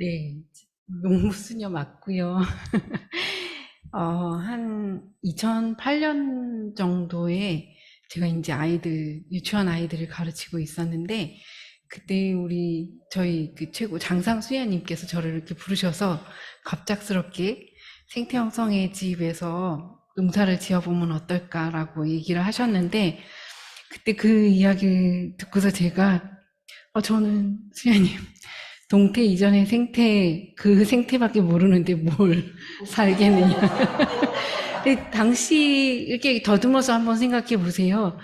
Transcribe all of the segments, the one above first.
네, 농부수녀 맞고요. 한 2008년 정도에 제가 이제 유치원 아이들을 가르치고 있었는데, 그때 저희 그 최고 장상 수녀님께서 저를 이렇게 부르셔서 갑작스럽게 생태형성의 집에서 농사를 지어보면 어떨까라고 얘기를 하셨는데, 그때 그 이야기를 듣고서 제가, 저는 수녀님, 동태 이전의 그 생태밖에 모르는데 뭘 살겠느냐. 근데 당시 이렇게 더듬어서 한번 생각해 보세요.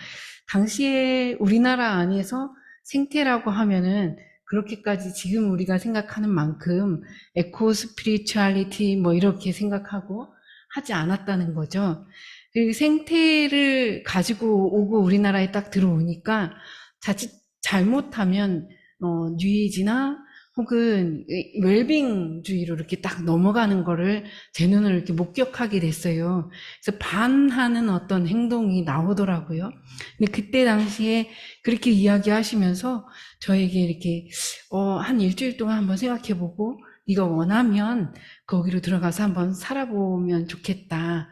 당시에 우리나라 안에서 생태라고 하면은 그렇게까지 지금 우리가 생각하는 만큼 에코 스피리추얼리티 뭐 이렇게 생각하고 하지 않았다는 거죠. 그 생태를 가지고 오고 우리나라에 딱 들어오니까 자칫 잘못하면 뉴에이지나 혹은 웰빙주의로 이렇게 딱 넘어가는 거를 제 눈으로 이렇게 목격하게 됐어요. 그래서 반하는 어떤 행동이 나오더라고요. 근데 그때 당시에 그렇게 이야기하시면서 저에게 이렇게 한 일주일 동안 한번 생각해보고 네가 원하면 거기로 들어가서 한번 살아보면 좋겠다.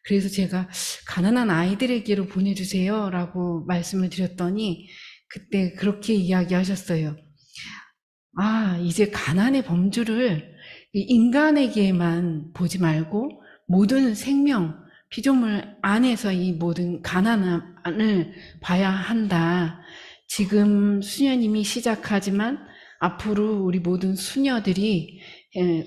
그래서 제가 가난한 아이들에게로 보내주세요 라고 말씀을 드렸더니 그때 그렇게 이야기하셨어요. 이제 가난의 범주를 인간에게만 보지 말고 모든 생명, 피조물 안에서 이 모든 가난을 봐야 한다. 지금 수녀님이 시작하지만 앞으로 우리 모든 수녀들이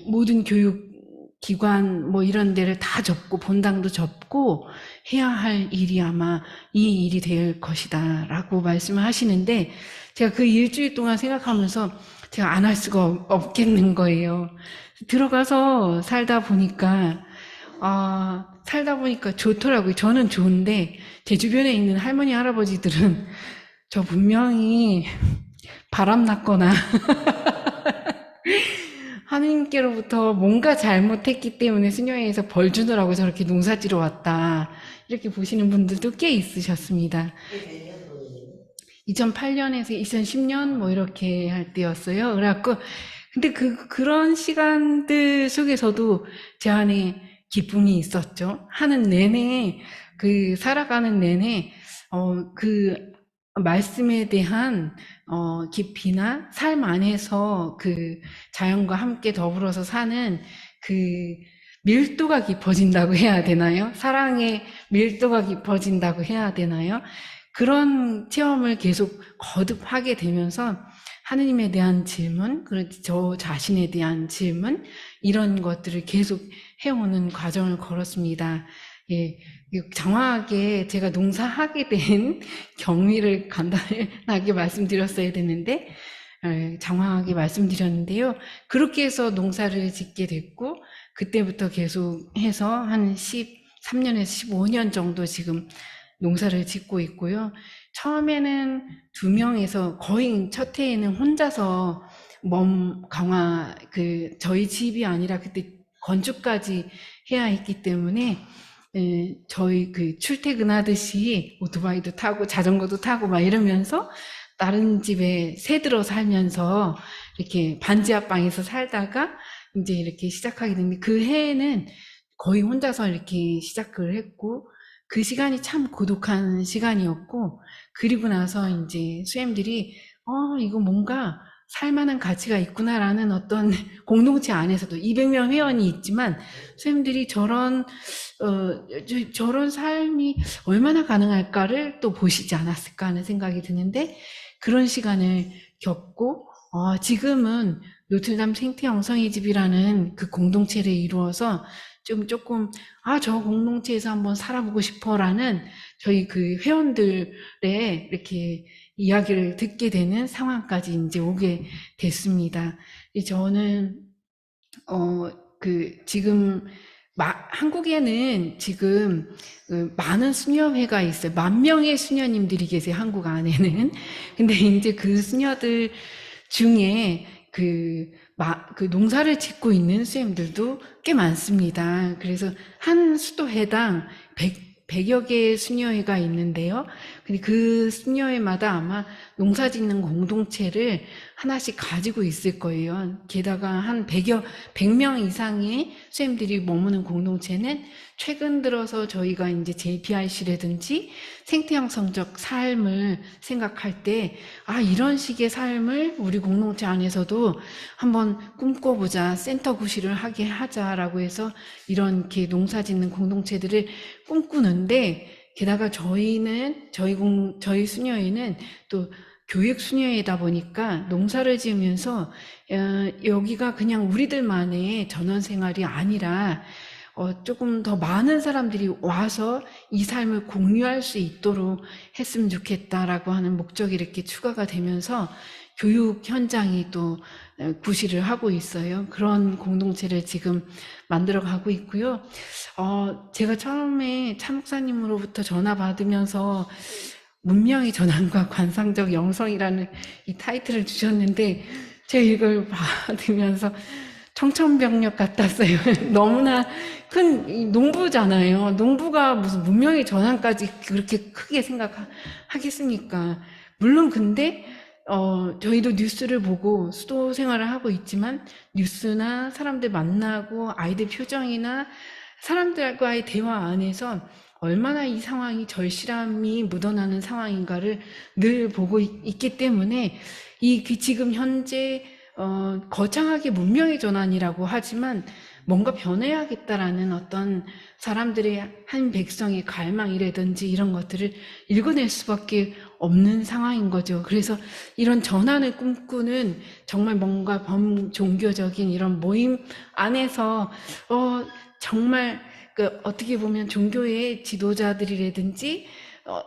모든 교육기관 뭐 이런 데를 다 접고 본당도 접고 해야 할 일이 아마 이 일이 될 것이다 라고 말씀을 하시는데 제가 그 일주일 동안 생각하면서 제가 안 할 수가 없겠는 거예요. 들어가서 살다 보니까 좋더라고요. 저는 좋은데, 제 주변에 있는 할머니, 할아버지들은 저 분명히 바람났거나, 하느님께로부터 뭔가 잘못했기 때문에 수녀회에서 벌 주느라고 저렇게 농사지러 왔다. 이렇게 보시는 분들도 꽤 있으셨습니다. 2008년에서 2010년 뭐 이렇게 할 때였어요. 그래갖고 근데 그런 시간들 속에서도 제 안에 기쁨이 있었죠. 살아가는 내내 그 말씀에 대한 깊이나 삶 안에서 그 자연과 함께 더불어서 사는 그 밀도가 깊어진다고 해야 되나요? 사랑의 밀도가 깊어진다고 해야 되나요? 그런 체험을 계속 거듭하게 되면서 하느님에 대한 질문, 저 자신에 대한 질문, 이런 것들을 계속 해오는 과정을 걸었습니다. 예, 정확하게 제가 농사하게 된 경위를 간단하게 말씀드렸어야 되는데, 장황하게 말씀드렸는데요. 그렇게 해서 농사를 짓게 됐고, 그때부터 계속 해서 한 13년에서 15년 정도 지금 농사를 짓고 있고요. 처음에는 2명에서 거의 첫 해에는 혼자서 저희 집이 아니라 그때 건축까지 해야 했기 때문에 저희 출퇴근하듯이 오토바이도 타고 자전거도 타고 막 이러면서 다른 집에 새들어 살면서 이렇게 반지하방에서 살다가 이제 이렇게 시작하게 됐는데 그 해에는 거의 혼자서 이렇게 시작을 했고 그 시간이 참 고독한 시간이었고 그리고 나서 이제 수엠들이 이거 뭔가 살만한 가치가 있구나라는 어떤 공동체 안에서도 200명 회원이 있지만 수엠들이 저런 삶이 얼마나 가능할까를 또 보시지 않았을까 하는 생각이 드는데 그런 시간을 겪고 지금은 노틀담 생태영성의 집이라는 그 공동체를 이루어서 조금 저 공동체에서 한번 살아보고 싶어라는 저희 그 회원들의 이렇게 이야기를 듣게 되는 상황까지 이제 오게 됐습니다. 저는 지금 한국에는 지금 많은 수녀회가 있어요. 10,000명의 수녀님들이 계세요. 한국 안에는. 근데 이제 그 수녀들 중에 농사를 짓고 있는 수녀님들도 꽤 많습니다. 그래서 한 수도회당 100여 개의 수녀회가 있는데요. 근데 그 수녀회마다 아마 농사 짓는 공동체를 하나씩 가지고 있을 거예요. 게다가 한 100명 이상의 수행들이 머무는 공동체는 최근 들어서 저희가 이제 JPIC라든지 생태형성적 삶을 생각할 때, 이런 식의 삶을 우리 공동체 안에서도 한번 꿈꿔보자, 센터 구실을 하게 하자라고 해서 이런 이렇게 농사 짓는 공동체들을 꿈꾸는데, 게다가 저희 수녀회는 또 교육 수녀회다 보니까 농사를 지으면서 여기가 그냥 우리들만의 전원 생활이 아니라 조금 더 많은 사람들이 와서 이 삶을 공유할 수 있도록 했으면 좋겠다라고 하는 목적이 이렇게 추가가 되면서 교육 현장이 또 구실을 하고 있어요. 그런 공동체를 지금 만들어 가고 있고요. 제가 처음에 차 목사님으로부터 전화 받으면서 문명의 전환과 관상적 영성이라는 이 타이틀을 주셨는데 제가 이걸 받으면서 청천벽력 같았어요. 너무나 큰 농부잖아요. 농부가 무슨 문명의 전환까지 그렇게 크게 생각하겠습니까? 물론 근데 저희도 뉴스를 보고 수도 생활을 하고 있지만 뉴스나 사람들 만나고 아이들 표정이나 사람들과의 대화 안에서 얼마나 이 상황이 절실함이 묻어나는 상황인가를 늘 보고 있기 때문에 지금 현재 거창하게 문명의 전환이라고 하지만 뭔가 변해야겠다라는 어떤 사람들의 한 백성의 갈망이라든지 이런 것들을 읽어낼 수밖에 없는 상황인 거죠. 그래서 이런 전환을 꿈꾸는 정말 뭔가 범종교적인 이런 모임 안에서 정말 어떻게 보면 종교의 지도자들이라든지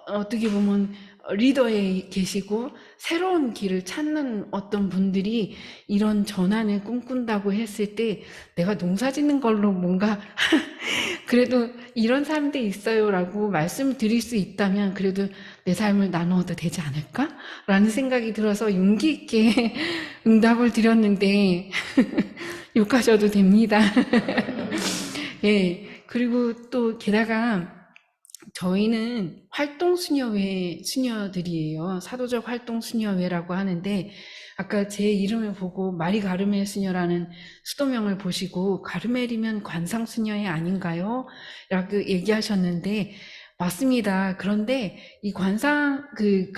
어떻게 보면 리더에 계시고 새로운 길을 찾는 어떤 분들이 이런 전환을 꿈꾼다고 했을 때 내가 농사 짓는 걸로 뭔가 그래도 이런 삶도 있어요라고 말씀드릴 수 있다면 그래도 내 삶을 나누어도 되지 않을까? 라는 생각이 들어서 용기 있게 응답을 드렸는데 욕하셔도 됩니다. 예. 그리고 또 게다가 저희는 활동수녀회 수녀들이에요. 사도적 활동수녀회라고 하는데 아까 제 이름을 보고 마리 가르멜 수녀라는 수도명을 보시고 가르멜이면 관상수녀회 아닌가요? 라고 얘기하셨는데 맞습니다. 그런데 이 관상 그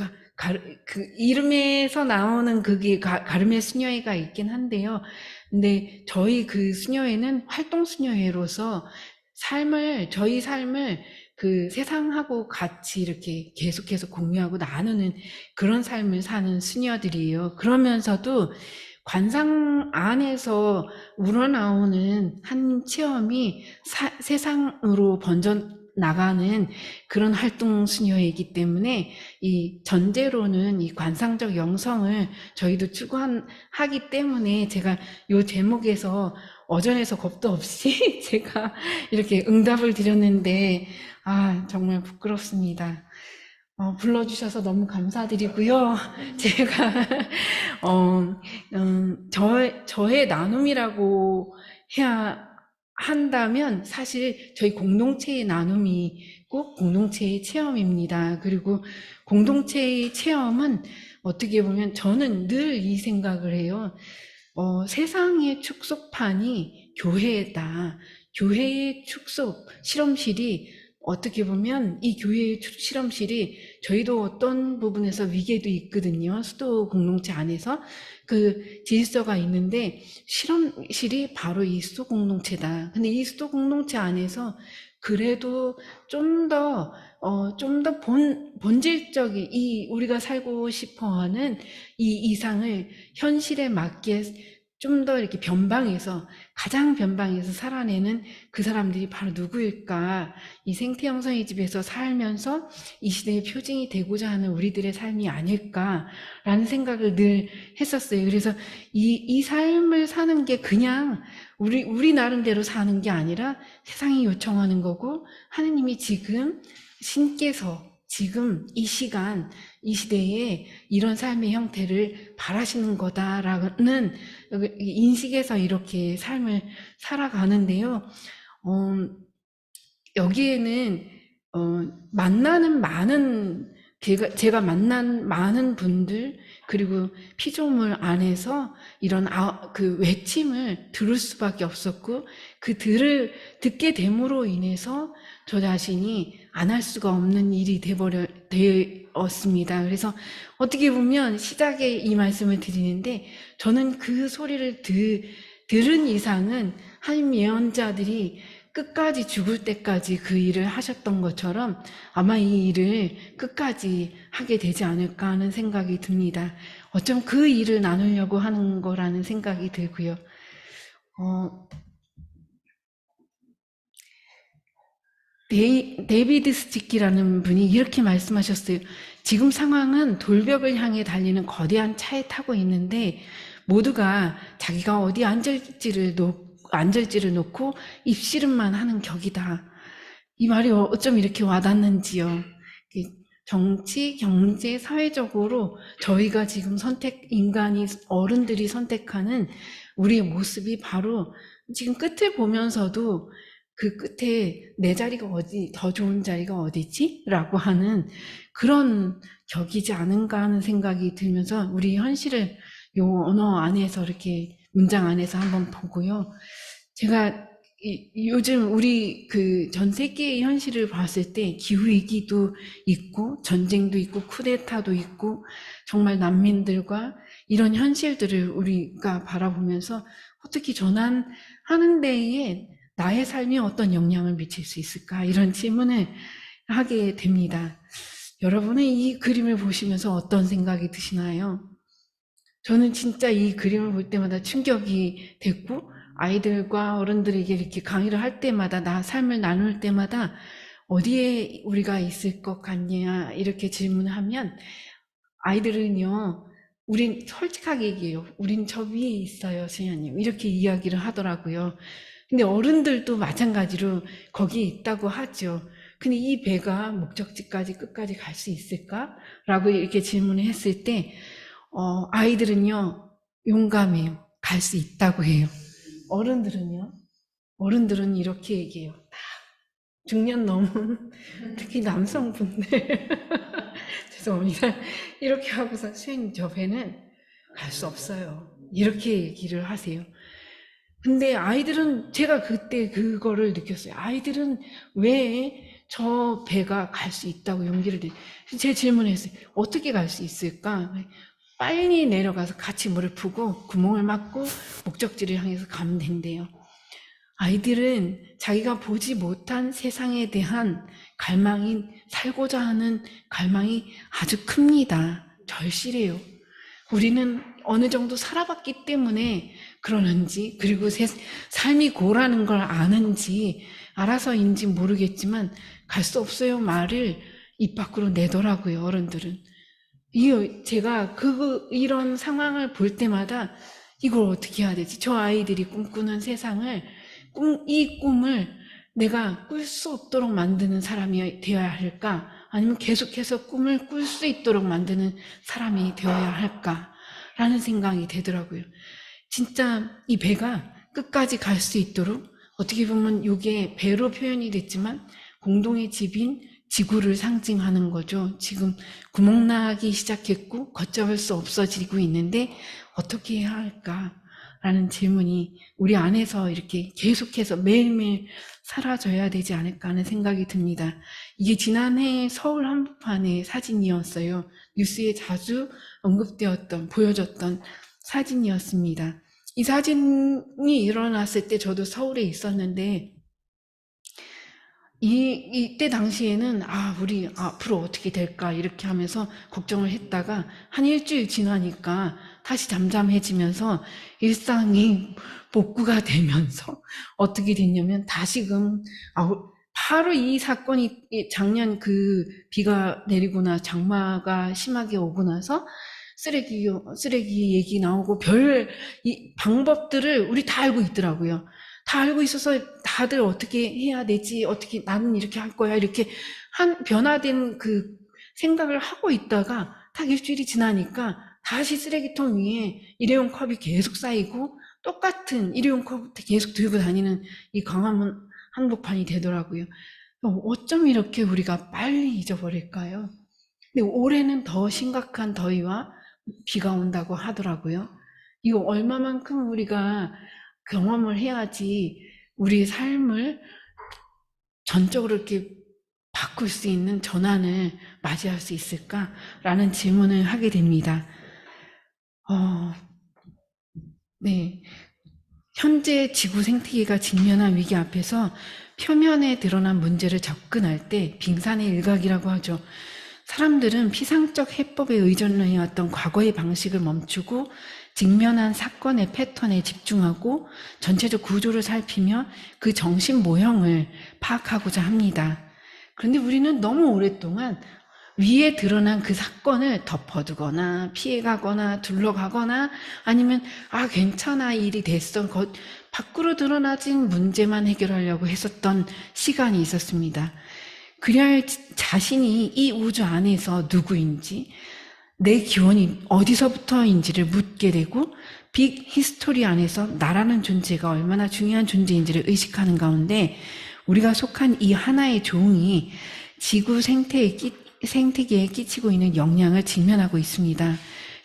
이름에서 나오는 그게 가르멜 수녀회가 있긴 한데요. 근데 저희 그 수녀회는 활동수녀회로서 저희 삶을 그 세상하고 같이 이렇게 계속해서 공유하고 나누는 그런 삶을 사는 수녀들이에요. 그러면서도 관상 안에서 우러나오는 한 체험이 세상으로 번져 나가는 그런 활동 수녀이기 때문에 이 전제로는 이 관상적 영성을 저희도 추구하기 때문에 제가 이 제목에서 어전에서 겁도 없이 제가 이렇게 응답을 드렸는데 정말 부끄럽습니다. 불러주셔서 너무 감사드리고요. 제가 저의 나눔이라고 해야 한다면 사실 저희 공동체의 나눔이 꼭 공동체의 체험입니다. 그리고 공동체의 체험은 어떻게 보면 저는 늘 이 생각을 해요. 세상의 축소판이 교회다. 교회의 축소 실험실이 어떻게 보면 이 교회의 실험실이 저희도 어떤 부분에서 위계도 있거든요. 수도 공동체 안에서 그 질서가 있는데 실험실이 바로 이 수도 공동체다. 근데 이 수도 공동체 안에서 그래도 좀 더 본질적인 우리가 살고 싶어 하는 이 이상을 현실에 맞게 좀 더 이렇게 가장 변방에서 살아내는 그 사람들이 바로 누구일까? 이 생태형성의 집에서 살면서 이 시대의 표징이 되고자 하는 우리들의 삶이 아닐까라는 생각을 늘 했었어요. 그래서 이 삶을 사는 게 그냥 우리 나름대로 사는 게 아니라 세상이 요청하는 거고 하느님이 신께서 지금 이 시간, 이 시대에 이런 삶의 형태를 바라시는 거다라는 인식에서 이렇게 삶을 살아가는데요. 여기에는 제가 만난 많은 분들, 그리고 피조물 안에서 이런 그 외침을 들을 수밖에 없었고, 그 듣게 됨으로 인해서 저 자신이 안 할 수가 없는 일이 되었습니다. 그래서 어떻게 보면 시작에 이 말씀을 드리는데, 저는 그 소리를 들은 이상은 하나님 예언자들이 끝까지 죽을 때까지 그 일을 하셨던 것처럼 아마 이 일을 끝까지 하게 되지 않을까 하는 생각이 듭니다. 어쩜 그 일을 나누려고 하는 거라는 생각이 들고요. 데이비드 스티키라는 분이 이렇게 말씀하셨어요. 지금 상황은 돌벽을 향해 달리는 거대한 차에 타고 있는데 모두가 자기가 어디 앉을지를 놓고 입씨름만 하는 격이다. 이 말이 어쩜 이렇게 와닿는지요. 정치, 경제, 사회적으로 저희가 지금 어른들이 선택하는 우리의 모습이 바로 지금 끝을 보면서도 그 끝에 내 자리가 더 좋은 자리가 어디지? 라고 하는 그런 격이지 않은가 하는 생각이 들면서 우리 현실을 요 언어 안에서 이렇게 문장 안에서 한번 보고요. 제가 요즘 우리 그 전 세계의 현실을 봤을 때 기후위기도 있고 전쟁도 있고 쿠데타도 있고 정말 난민들과 이런 현실들을 우리가 바라보면서 어떻게 전환하는 데에 나의 삶이 어떤 영향을 미칠 수 있을까? 이런 질문을 하게 됩니다. 여러분은 이 그림을 보시면서 어떤 생각이 드시나요? 저는 진짜 이 그림을 볼 때마다 충격이 됐고 아이들과 어른들에게 이렇게 강의를 할 때마다 삶을 나눌 때마다 어디에 우리가 있을 것 같냐 이렇게 질문하면 아이들은요 우린 솔직하게 얘기해요. 우린 저 위에 있어요 수녀님 이렇게 이야기를 하더라고요. 근데 어른들도 마찬가지로 거기에 있다고 하죠. 근데 이 배가 목적지까지 끝까지 갈 수 있을까? 라고 이렇게 질문을 했을 때 아이들은요 용감해요. 갈 수 있다고 해요. 어른들은 이렇게 얘기해요. 중년 넘은 특히 남성분들 죄송합니다. 이렇게 하고서 수행님 저 배는 갈 수 없어요. 이렇게 얘기를 하세요. 근데 아이들은 제가 그때 그거를 느꼈어요. 아이들은 왜 저 배가 갈 수 있다고 용기를 제 질문을 했어요. 어떻게 갈 수 있을까? 빨리 내려가서 같이 물을 푸고 구멍을 막고 목적지를 향해서 가면 된대요. 아이들은 자기가 보지 못한 세상에 대한 갈망이 살고자 하는 갈망이 아주 큽니다. 절실해요. 우리는 어느 정도 살아봤기 때문에 그러는지 그리고 삶이 고라는 걸 아는지 알아서인지 모르겠지만 갈 수 없어요 말을 입 밖으로 내더라고요. 어른들은. 제가 이런 상황을 볼 때마다 이걸 어떻게 해야 되지? 저 아이들이 꿈꾸는 세상을 이 꿈을 내가 꿀 수 없도록 만드는 사람이 되어야 할까? 아니면 계속해서 꿈을 꿀 수 있도록 만드는 사람이 되어야 할까? 라는 생각이 되더라고요. 진짜 이 배가 끝까지 갈 수 있도록 어떻게 보면 이게 배로 표현이 됐지만 공동의 집인 지구를 상징하는 거죠. 지금 구멍 나기 시작했고 걷잡을 수 없어지고 있는데 어떻게 해야 할까라는 질문이 우리 안에서 이렇게 계속해서 매일매일 사라져야 되지 않을까 하는 생각이 듭니다. 이게 지난해 서울 한복판의 사진이었어요. 뉴스에 자주 보여졌던 사진이었습니다. 이 사진이 일어났을 때 저도 서울에 있었는데 이때 당시에는 우리 앞으로 어떻게 될까 이렇게 하면서 걱정을 했다가 한 일주일 지나니까 다시 잠잠해지면서 일상이 복구가 되면서 어떻게 됐냐면 다시금 바로 이 사건이 작년 그 비가 내리고 장마가 심하게 오고 나서 쓰레기 얘기 나오고 이 방법들을 우리 다 알고 있더라고요. 다 알고 있어서 다들 어떻게 해야 되지? 어떻게 나는 이렇게 할 거야? 이렇게 변화된 그 생각을 하고 있다가 딱 일주일이 지나니까 다시 쓰레기통 위에 일회용 컵이 계속 쌓이고 똑같은 일회용 컵 계속 들고 다니는 이 광화문 한복판이 되더라고요. 어쩜 이렇게 우리가 빨리 잊어버릴까요? 근데 올해는 더 심각한 더위와 비가 온다고 하더라고요. 이거 얼마만큼 우리가 경험을 해야지 우리의 삶을 전적으로 이렇게 바꿀 수 있는 전환을 맞이할 수 있을까라는 질문을 하게 됩니다. 네. 현재 지구 생태계가 직면한 위기 앞에서 표면에 드러난 문제를 접근할 때 빙산의 일각이라고 하죠. 사람들은 피상적 해법에 의존해왔던 과거의 방식을 멈추고 직면한 사건의 패턴에 집중하고 전체적 구조를 살피며 그 정신 모형을 파악하고자 합니다. 그런데 우리는 너무 오랫동안 위에 드러난 그 사건을 덮어두거나 피해가거나 둘러가거나 아니면 괜찮아 일이 됐어 밖으로 드러나진 문제만 해결하려고 했었던 시간이 있었습니다. 그래야 자신이 이 우주 안에서 누구인지 내 기원이 어디서부터인지를 묻게 되고 빅 히스토리 안에서 나라는 존재가 얼마나 중요한 존재인지를 의식하는 가운데 우리가 속한 이 하나의 종이 지구 생태계에 끼치고 있는 영향을 직면하고 있습니다.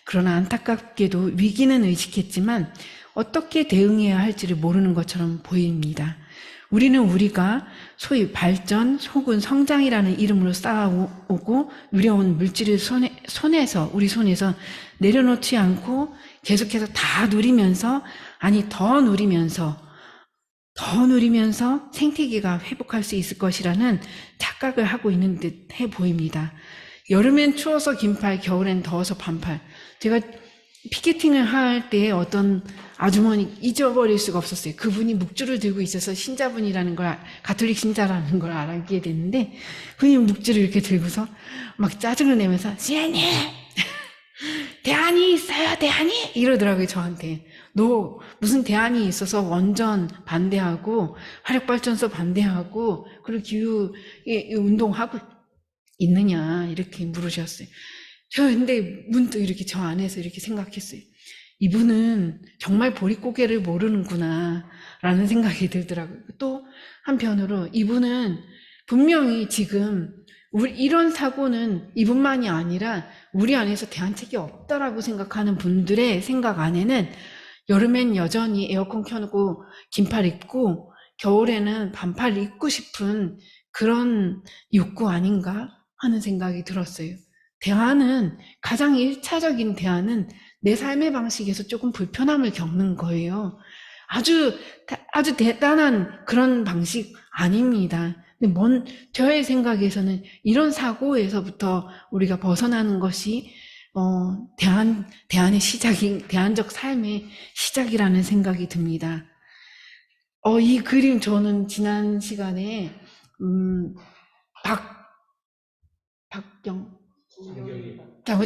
그러나 안타깝게도 위기는 의식했지만 어떻게 대응해야 할지를 모르는 것처럼 보입니다. 우리는 우리가 소위 발전 혹은 성장이라는 이름으로 쌓아오고 누려온 물질을 우리 손에서 내려놓지 않고 계속해서 다 누리면서 더 누리면서 생태계가 회복할 수 있을 것이라는 착각을 하고 있는 듯해 보입니다. 여름엔 추워서 긴팔, 겨울엔 더워서 반팔. 제가 피켓팅을 할 때 어떤 아주머니 잊어버릴 수가 없었어요. 그분이 묵주를 들고 있어서 신자분이라는 걸, 가톨릭 신자라는 걸 알게 됐는데, 그분이 묵주를 이렇게 들고서 막 짜증을 내면서, 시애님! 대안이 있어요, 대안이! 이러더라고요, 저한테. 너 무슨 대안이 있어서 원전 반대하고, 화력발전소 반대하고, 그리고 기후 운동하고 있느냐, 이렇게 물으셨어요. 저 근데 문득 이렇게 저 안에서 이렇게 생각했어요. 이분은 정말 보릿고개를 모르는구나 라는 생각이 들더라고요. 또 한편으로 이분은 분명히 지금 이런 사고는 이분만이 아니라 우리 안에서 대안책이 없다라고 생각하는 분들의 생각 안에는 여름엔 여전히 에어컨 켜놓고 긴팔 입고 겨울에는 반팔 입고 싶은 그런 욕구 아닌가 하는 생각이 들었어요. 가장 1차적인 대안은 내 삶의 방식에서 조금 불편함을 겪는 거예요. 아주 대단한 그런 방식 아닙니다. 근데 저의 생각에서는 이런 사고에서부터 우리가 벗어나는 것이, 대안적 삶의 시작이라는 생각이 듭니다. 이 그림 저는 지난 시간에,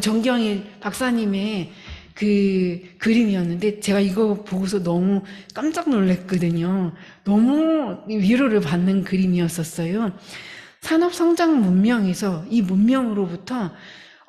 정경일 박사님의 그 그림이었는데 제가 이거 보고서 너무 깜짝 놀랐거든요. 너무 위로를 받는 그림이었었어요. 산업성장 문명에서 이 문명으로부터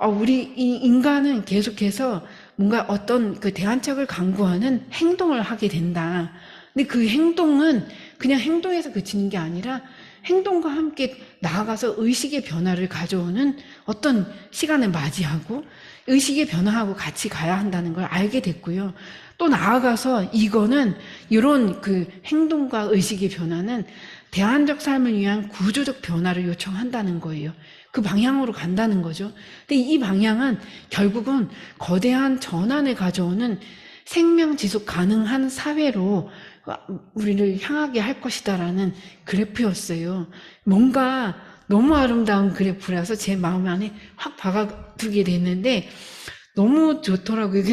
우리 인간은 계속해서 뭔가 어떤 그 대안책을 강구하는 행동을 하게 된다. 근데 그 행동은 그냥 행동에서 그치는 게 아니라 행동과 함께 나아가서 의식의 변화를 가져오는 어떤 시간을 맞이하고 의식의 변화하고 같이 가야 한다는 걸 알게 됐고요. 또 나아가서 이거는 이런 그 행동과 의식의 변화는 대안적 삶을 위한 구조적 변화를 요청한다는 거예요. 그 방향으로 간다는 거죠. 근데 이 방향은 결국은 거대한 전환을 가져오는 생명 지속 가능한 사회로 우리를 향하게 할 것이다라는 그래프였어요. 뭔가 너무 아름다운 그래프라서 제 마음 안에 확 박아두게 됐는데 너무 좋더라고요.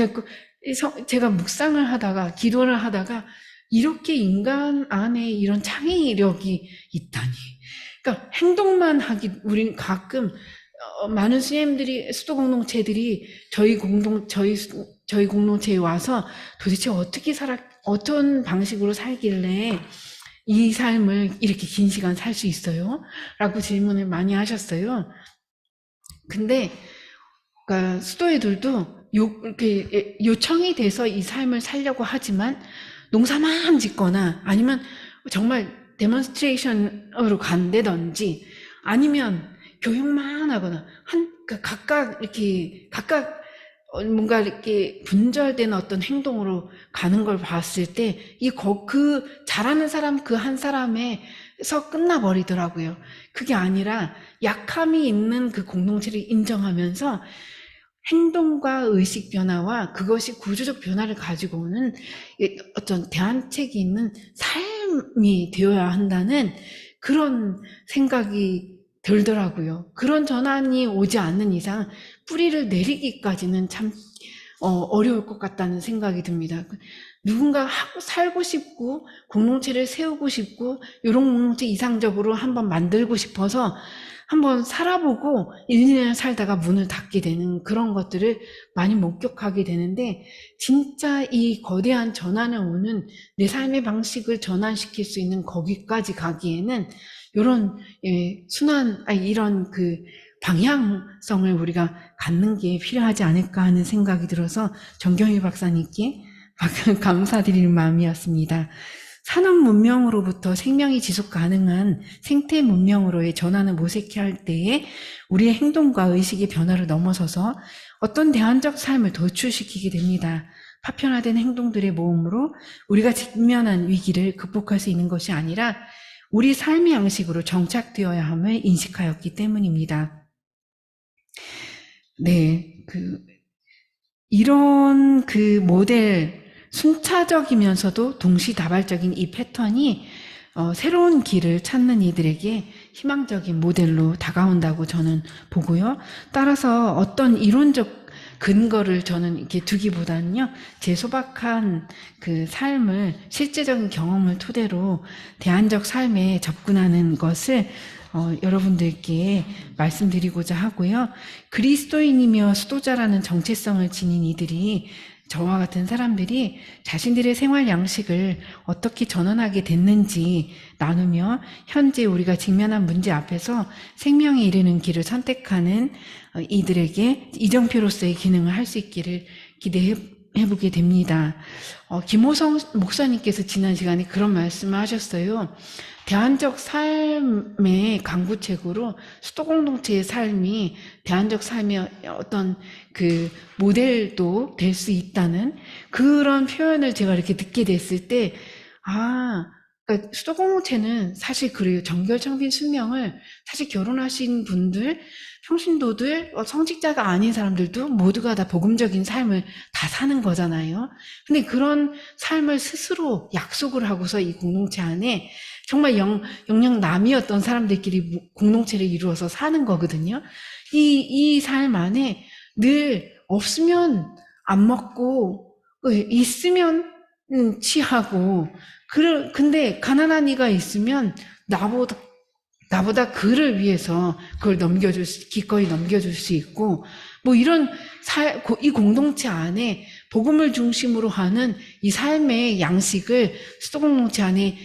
제가 묵상을 하다가 기도를 하다가 이렇게 인간 안에 이런 창의력이 있다니. 그러니까 행동만 우리는 가끔 많은 CM들이 수도 공동체들이 저희 공동체에 와서 도대체 어떤 방식으로 살길래 이 삶을 이렇게 긴 시간 살 수 있어요? 라고 질문을 많이 하셨어요. 근데 그러니까 수도애들도 이렇게 요청이 돼서 이 삶을 살려고 하지만 농사만 짓거나 아니면 정말 데몬스트레이션으로 간다든지 아니면 교육만 하거나 각각 뭔가 이렇게 분절된 어떤 행동으로 가는 걸 봤을 때, 잘하는 사람 그 한 사람에서 끝나버리더라고요. 그게 아니라 약함이 있는 그 공동체를 인정하면서 행동과 의식 변화와 그것이 구조적 변화를 가지고 오는 어떤 대안책이 있는 삶이 되어야 한다는 그런 생각이 들더라고요. 그런 전환이 오지 않는 이상 뿌리를 내리기까지는 참 어려울 것 같다는 생각이 듭니다. 누군가 살고 싶고 공동체를 세우고 싶고 이런 공동체 이상적으로 한번 만들고 싶어서 한번 살아보고 1, 2년 살다가 문을 닫게 되는 그런 것들을 많이 목격하게 되는데, 진짜 이 거대한 전환을 오는 내 삶의 방식을 전환시킬 수 있는 거기까지 가기에는 이런 이런 그 방향성을 우리가 갖는 게 필요하지 않을까 하는 생각이 들어서 정경희 박사님께 감사드리는 마음이었습니다. 산업 문명으로부터 생명이 지속 가능한 생태 문명으로의 전환을 모색해 할 때에 우리의 행동과 의식의 변화를 넘어서서 어떤 대안적 삶을 도출시키게 됩니다. 파편화된 행동들의 모음으로 우리가 직면한 위기를 극복할 수 있는 것이 아니라 우리 삶의 양식으로 정착되어야 함을 인식하였기 때문입니다. 네, 이런 모델, 순차적이면서도 동시다발적인 이 패턴이 새로운 길을 찾는 이들에게 희망적인 모델로 다가온다고 저는 보고요. 따라서 어떤 이론적 근거를 저는 이렇게 두기보다는요, 제 소박한 그 삶을, 실제적인 경험을 토대로 대안적 삶에 접근하는 것을 여러분들께 말씀드리고자 하고요. 그리스도인이며 수도자라는 정체성을 지닌 이들이, 저와 같은 사람들이 자신들의 생활 양식을 어떻게 전환하게 됐는지 나누며 현재 우리가 직면한 문제 앞에서 생명에 이르는 길을 선택하는 이들에게 이정표로서의 기능을 할 수 있기를 기대해보게 됩니다. 김호성 목사님께서 지난 시간에 그런 말씀을 하셨어요. 대안적 삶의 강구책으로 수도공동체의 삶이 대안적 삶의 어떤 그 모델도 될 수 있다는 그런 표현을 제가 이렇게 듣게 됐을 때, 그러니까 수도공동체는 사실 그래요. 정결청빈 순명을 사실 결혼하신 분들, 평신도들, 성직자가 아닌 사람들도 모두가 다 복음적인 삶을 다 사는 거잖아요. 근데 그런 삶을 스스로 약속을 하고서 이 공동체 안에 정말 영영 남이었던 사람들끼리 공동체를 이루어서 사는 거거든요. 이 삶 안에 늘 없으면 안 먹고, 있으면 취하고, 근데 가난한 이가 있으면 나보다 그를 위해서 그걸 기꺼이 넘겨줄 수 있고, 뭐 이런 이 공동체 안에 복음을 중심으로 하는 이 삶의 양식을 수도공동체 안에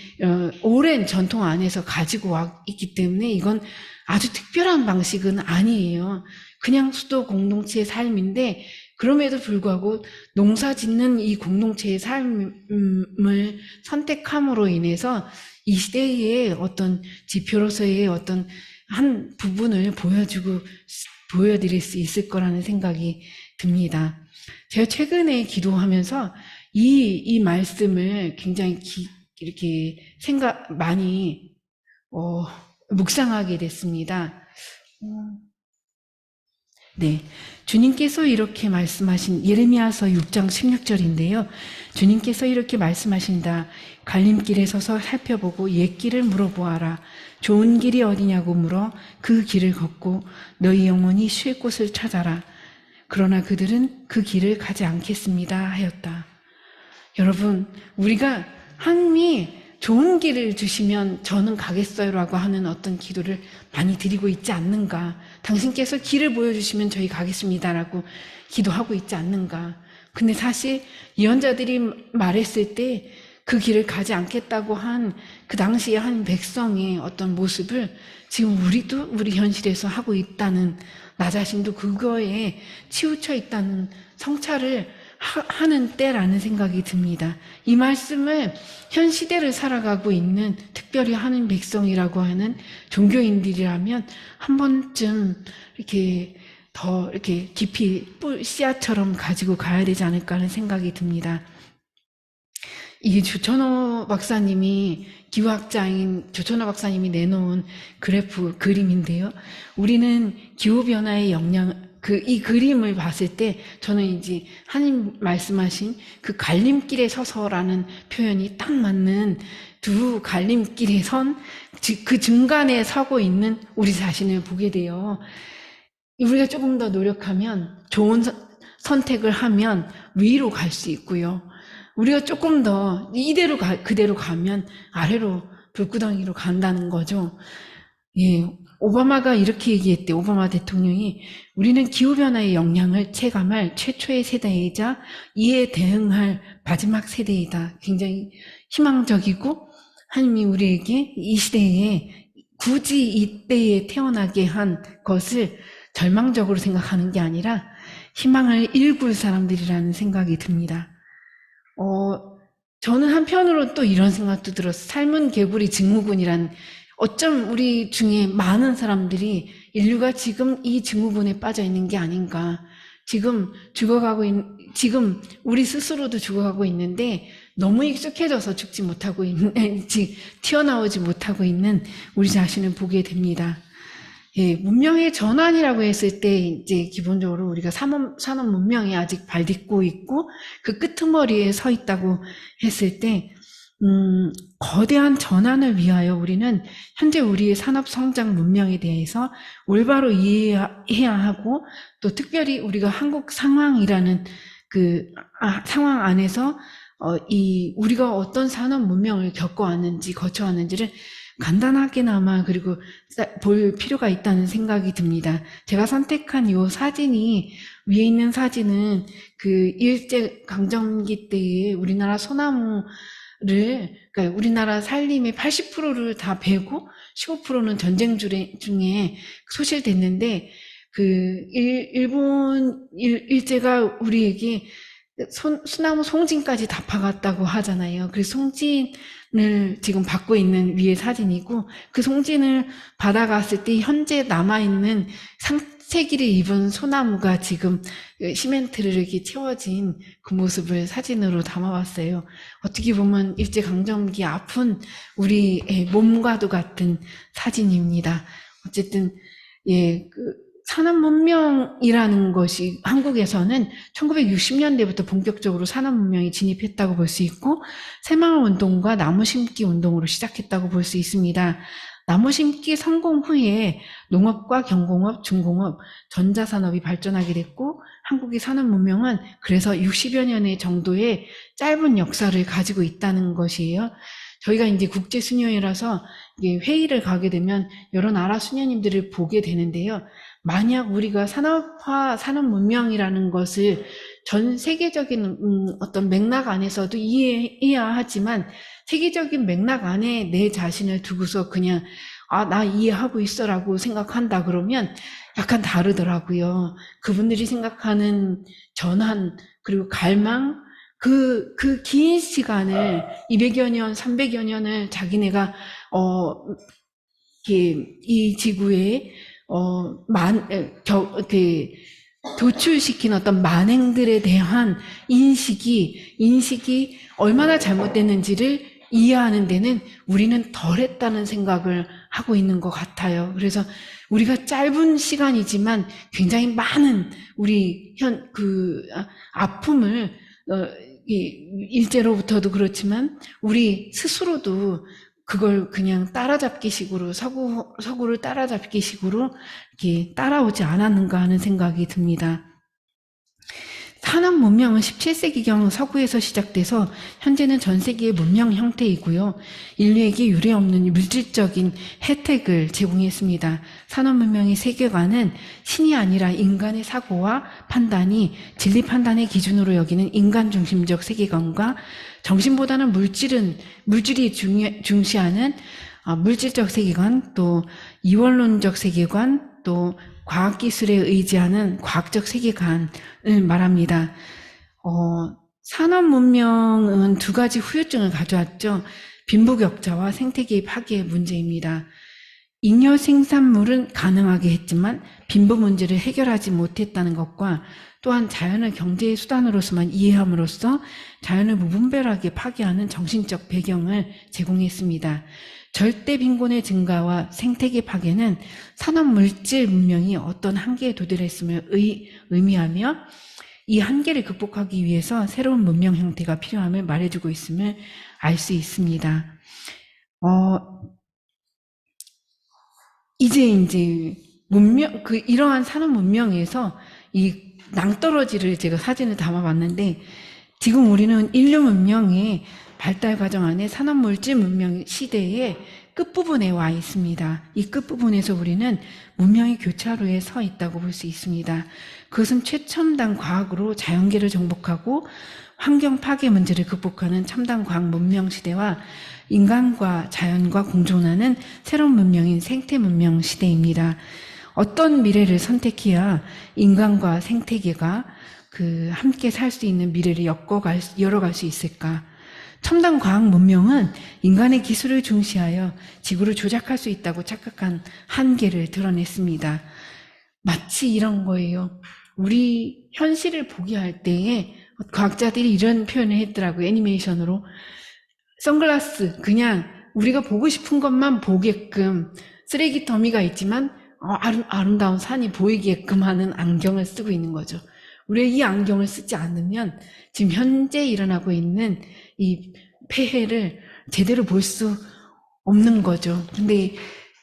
오랜 전통 안에서 가지고 와 있기 때문에 이건 아주 특별한 방식은 아니에요. 그냥 수도공동체의 삶인데, 그럼에도 불구하고 농사 짓는 이 공동체의 삶을 선택함으로 인해서 이 시대의 어떤 지표로서의 어떤 한 부분을 보여드릴 수 있을 거라는 생각이 듭니다. 제가 최근에 기도하면서 이 말씀을 굉장히 이렇게 많이 묵상하게 됐습니다. 네, 주님께서 이렇게 말씀하신 예레미야서 6장 16절인데요. 주님께서 이렇게 말씀하신다. 갈림길에 서서 살펴보고 옛 길을 물어보아라. 좋은 길이 어디냐고 물어 그 길을 걷고 너희 영혼이 쉴 곳을 찾아라. 그러나 그들은 그 길을 가지 않겠습니다 하였다. 여러분, 우리가 하나님이 좋은 길을 주시면 저는 가겠어요라고 하는 어떤 기도를 많이 드리고 있지 않는가? 당신께서 길을 보여주시면 저희 가겠습니다라고 기도하고 있지 않는가? 근데 사실 예언자들이 말했을 때 그 길을 가지 않겠다고 한 그 당시에 한 백성의 어떤 모습을 지금 우리 현실에서 하고 있다는, 나 자신도 그거에 치우쳐 있다는 성찰을 하는 때라는 생각이 듭니다. 이 말씀을 현 시대를 살아가고 있는, 특별히 하는 백성이라고 하는 종교인들이라면 한 번쯤 이렇게 더 이렇게 깊이 씨앗처럼 가지고 가야 되지 않을까 하는 생각이 듭니다. 이게 조천호 박사님이, 기후학자인 조천호 박사님이 내놓은 그래프 그림인데요. 우리는 기후변화의 영향, 이 그림을 봤을 때 저는 이제 하나님 말씀하신 그 갈림길에 서서라는 표현이 딱 맞는, 두 갈림길에 선 그 중간에 서고 있는 우리 자신을 보게 돼요. 우리가 조금 더 노력하면, 좋은 선택을 하면 위로 갈 수 있고요. 우리가 조금 더 이대로 그대로 가면 아래로 불구덩이로 간다는 거죠. 예, 오바마가 이렇게 얘기했대. 오바마 대통령이 우리는 기후변화의 영향을 체감할 최초의 세대이자 이에 대응할 마지막 세대이다. 굉장히 희망적이고, 하나님이 우리에게 이 시대에 굳이 이때에 태어나게 한 것을 절망적으로 생각하는 게 아니라 희망을 일굴 사람들이라는 생각이 듭니다. 저는 한편으로 또 이런 생각도 들었어요. 삶은 개구리 증후군이란, 어쩜 우리 중에 많은 사람들이 인류가 지금 이 증후군에 빠져 있는 게 아닌가. 지금 지금 우리 스스로도 죽어가고 있는데 너무 익숙해져서 죽지 못하고 있는, 튀어나오지 못하고 있는 우리 자신을 보게 됩니다. 예, 문명의 전환이라고 했을 때, 이제 기본적으로 우리가 산업 문명이 아직 발딛고 있고, 그 끄트머리에 서 있다고 했을 때, 거대한 전환을 위하여 우리는 현재 우리의 산업 성장 문명에 대해서 올바로 이해해야 하고, 또 특별히 우리가 한국 상황이라는 상황 안에서, 우리가 어떤 산업 문명을 거쳐왔는지를 간단하게나마 그리고 볼 필요가 있다는 생각이 듭니다. 제가 선택한 이 사진이, 위에 있는 사진은 일제 강점기 때에 우리나라 소나무를, 그러니까 우리나라 살림의 80%를 다 베고 15%는 전쟁 중에 소실됐는데, 일본 일제가 우리에게 소나무 송진까지 다 파갔다고 하잖아요. 그래서 송진을 지금 받고 있는 위의 사진이고, 그 송진을 받아갔을 때 현재 남아있는 상체기를 입은 소나무가 지금 시멘트를 이렇게 채워진 그 모습을 사진으로 담아봤어요. 어떻게 보면 일제강점기 아픈 우리의 몸과도 같은 사진입니다. 어쨌든, 예, 산업문명이라는 것이 한국에서는 1960년대부터 본격적으로 산업문명이 진입했다고 볼 수 있고, 새마을운동과 나무심기 운동으로 시작했다고 볼 수 있습니다. 나무심기 성공 후에 농업과 경공업, 중공업, 전자산업이 발전하게 됐고, 한국의 산업문명은 그래서 60여 년의 정도의 짧은 역사를 가지고 있다는 것이에요. 저희가 이제 국제수녀회라서 회의를 가게 되면 여러 나라 수녀님들을 보게 되는데요. 만약 우리가 산업문명이라는 것을 전 세계적인 어떤 맥락 안에서도 이해해야 하지만, 세계적인 맥락 안에 내 자신을 두고서 그냥 나 이해하고 있어라고 생각한다 그러면 약간 다르더라고요. 그분들이 생각하는 전환, 그리고 갈망, 긴 시간을 200여 년, 300여 년을 자기네가 이 지구에 도출시킨 어떤 만행들에 대한 인식이 얼마나 잘못됐는지를 이해하는 데는 우리는 덜했다는 생각을 하고 있는 것 같아요. 그래서 우리가 짧은 시간이지만 굉장히 많은 우리 아픔을, 일제로부터도 그렇지만 우리 스스로도 그걸 그냥 따라잡기 식으로, 서구를 따라잡기 식으로 이렇게 따라오지 않았는가 하는 생각이 듭니다. 산업 문명은 17세기경 서구에서 시작돼서 현재는 전 세계의 문명 형태이고요. 인류에게 유례없는 물질적인 혜택을 제공했습니다. 산업 문명의 세계관은 신이 아니라 인간의 사고와 판단이 진리 판단의 기준으로 여기는 인간 중심적 세계관과, 정신보다는 물질이 중시하는 물질적 세계관, 또 이원론적 세계관, 또 과학기술에 의지하는 과학적 세계관을 말합니다. 산업문명은 두 가지 후유증을 가져왔죠. 빈부격차와 생태계의 파괴의 문제입니다. 잉여 생산물은 가능하게 했지만 빈부 문제를 해결하지 못했다는 것과 또한 자연을 경제의 수단으로서만 이해함으로써 자연을 무분별하게 파괴하는 정신적 배경을 제공했습니다. 절대 빈곤의 증가와 생태계 파괴는 산업물질 문명이 어떤 한계에 도달했음을 의미하며 이 한계를 극복하기 위해서 새로운 문명 형태가 필요함을 말해주고 있음을 알 수 있습니다. 이제 문명, 이러한 산업 문명에서 이 낭떠러지를 제가 사진을 담아봤는데, 지금 우리는 인류 문명의 발달 과정 안에 산업물질 문명 시대의 끝부분에 와 있습니다. 이 끝부분에서 우리는 문명의 교차로에 서 있다고 볼 수 있습니다. 그것은 최첨단 과학으로 자연계를 정복하고 환경 파괴 문제를 극복하는 첨단 과학 문명 시대와 인간과 자연과 공존하는 새로운 문명인 생태 문명 시대입니다. 어떤 미래를 선택해야 인간과 생태계가 함께 살 수 있는 미래를 열어갈 수 있을까? 첨단 과학 문명은 인간의 기술을 중시하여 지구를 조작할 수 있다고 착각한 한계를 드러냈습니다. 마치 이런 거예요. 우리 현실을 보게 할 때에 과학자들이 이런 표현을 했더라고요. 애니메이션으로. 선글라스, 그냥 우리가 보고 싶은 것만 보게끔 쓰레기 더미가 있지만 아름다운 산이 보이게끔 하는 안경을 쓰고 있는 거죠. 우리가 이 안경을 쓰지 않으면 지금 현재 일어나고 있는 이 폐해를 제대로 볼 수 없는 거죠. 근데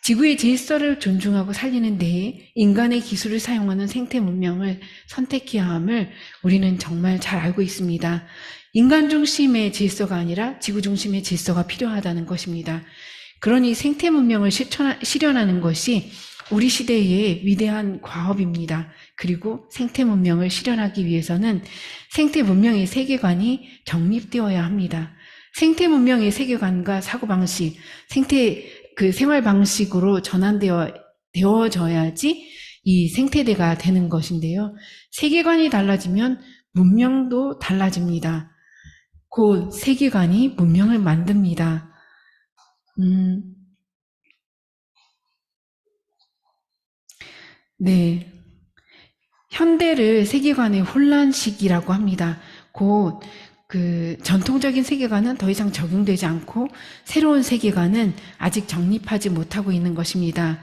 지구의 질서를 존중하고 살리는 데에 인간의 기술을 사용하는 생태 문명을 선택해야 함을 우리는 정말 잘 알고 있습니다. 인간 중심의 질서가 아니라 지구 중심의 질서가 필요하다는 것입니다. 그러니 생태 문명을 실현하는 것이 우리 시대의 위대한 과업입니다. 그리고 생태 문명을 실현하기 위해서는 생태 문명의 세계관이 정립되어야 합니다. 생태 문명의 세계관과 사고방식, 생활 방식으로 되어져야지 이 생태대가 되는 것인데요. 세계관이 달라지면 문명도 달라집니다. 그 세계관이 문명을 만듭니다. 네. 현대를 세계관의 혼란 시기라고 합니다. 곧 전통적인 세계관은 더 이상 적용되지 않고 새로운 세계관은 아직 정립하지 못하고 있는 것입니다.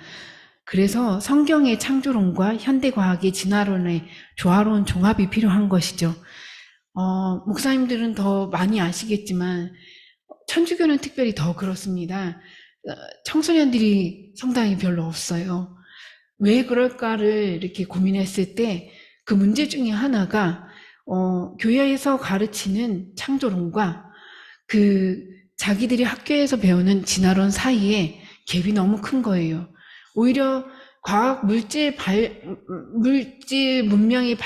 그래서 성경의 창조론과 현대과학의 진화론의 조화로운 종합이 필요한 것이죠. 목사님들은 더 많이 아시겠지만 천주교는 특별히 더 그렇습니다. 청소년들이 성당이 별로 없어요. 왜 그럴까를 이렇게 고민했을 때 그 문제 중에 하나가 교회에서 가르치는 창조론과 자기들이 학교에서 배우는 진화론 사이에 갭이 너무 큰 거예요. 오히려 물질 문명의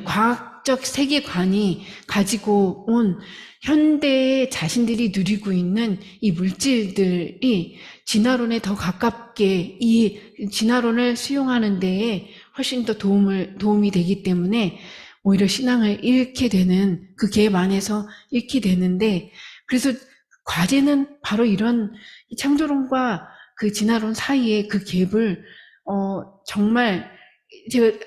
과학적 세계관이 가지고 온 현대에 자신들이 누리고 있는 이 물질들이 진화론에 더 가깝게 이 진화론을 수용하는 데에 훨씬 더 도움이 되기 때문에 오히려 신앙을 잃게 되는 그 갭 안에서 잃게 되는데, 그래서 과제는 바로 이런 창조론과 그 진화론 사이의 그 갭을 정말 제가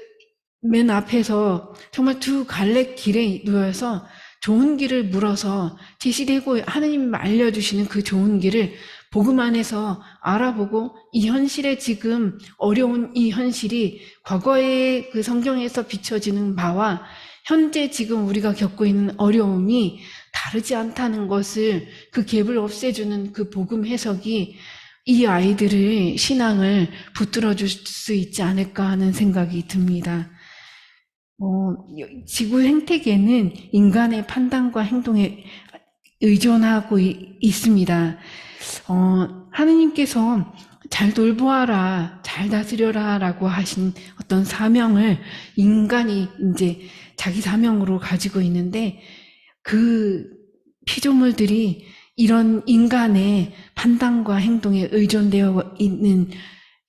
맨 앞에서 정말 두 갈래 길에 놓여서 좋은 길을 물어서 제시되고 하느님 알려주시는 그 좋은 길을 복음 안에서 알아보고 이 현실에 지금 어려운 이 현실이 과거의 그 성경에서 비춰지는 바와 현재 지금 우리가 겪고 있는 어려움이 다르지 않다는 것을 그 갭을 없애주는 그 복음 해석이 이 아이들의 신앙을 붙들어 줄 수 있지 않을까 하는 생각이 듭니다. 지구 생태계는 인간의 판단과 행동에 의존하고 있습니다. 하느님께서 잘 돌보아라, 잘 다스려라 라고 하신 어떤 사명을 인간이 이제 자기 사명으로 가지고 있는데, 그 피조물들이 이런 인간의 판단과 행동에 의존되어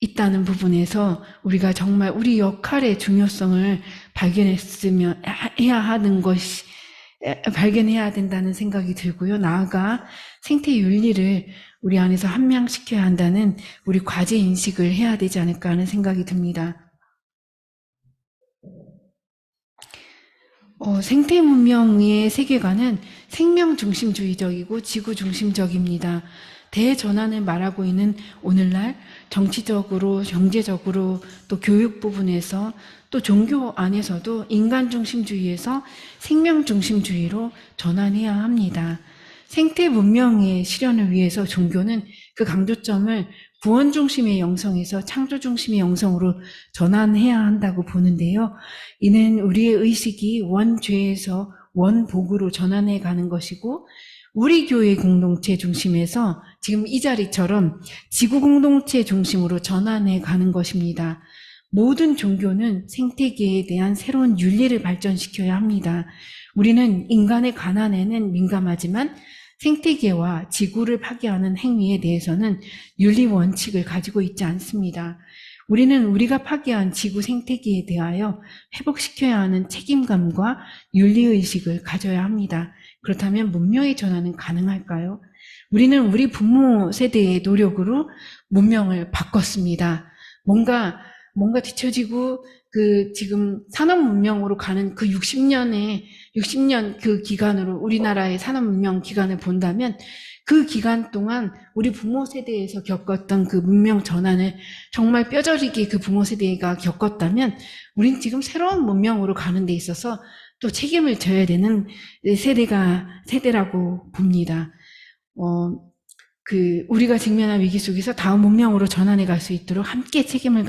있다는 부분에서 우리가 정말 우리 역할의 중요성을 발견했으면 해야 하는 것이 발견해야 된다는 생각이 들고요. 나아가 생태 윤리를 우리 안에서 함양시켜야 한다는 우리 과제 인식을 해야 되지 않을까 하는 생각이 듭니다. 생태 문명의 세계관은 생명 중심주의적이고 지구 중심적입니다. 대전환을 말하고 있는 오늘날 정치적으로, 경제적으로, 또 교육 부분에서, 또 종교 안에서도 인간 중심주의에서 생명 중심주의로 전환해야 합니다. 생태 문명의 실현을 위해서 종교는 그 강조점을 구원 중심의 영성에서 창조 중심의 영성으로 전환해야 한다고 보는데요. 이는 우리의 의식이 원죄에서 원복으로 전환해 가는 것이고, 우리 교회 공동체 중심에서 지금 이 자리처럼 지구 공동체 중심으로 전환해 가는 것입니다. 모든 종교는 생태계에 대한 새로운 윤리를 발전시켜야 합니다. 우리는 인간의 가난에는 민감하지만 생태계와 지구를 파괴하는 행위에 대해서는 윤리 원칙을 가지고 있지 않습니다. 우리는 우리가 파괴한 지구 생태계에 대하여 회복시켜야 하는 책임감과 윤리의식을 가져야 합니다. 그렇다면 문명의 전환은 가능할까요? 우리는 우리 부모 세대의 노력으로 문명을 바꿨습니다. 뭔가 뒤처지고 지금 산업 문명으로 가는 그 60년 그 기간으로 우리나라의 산업 문명 기간을 본다면 그 기간 동안 우리 부모 세대에서 겪었던 그 문명 전환을 정말 뼈저리게 그 부모 세대가 겪었다면 우린 지금 새로운 문명으로 가는 데 있어서 또 책임을 져야 되는 세대라고 봅니다. 우리가 직면한 위기 속에서 다음 문명으로 전환해 갈 수 있도록 함께 책임을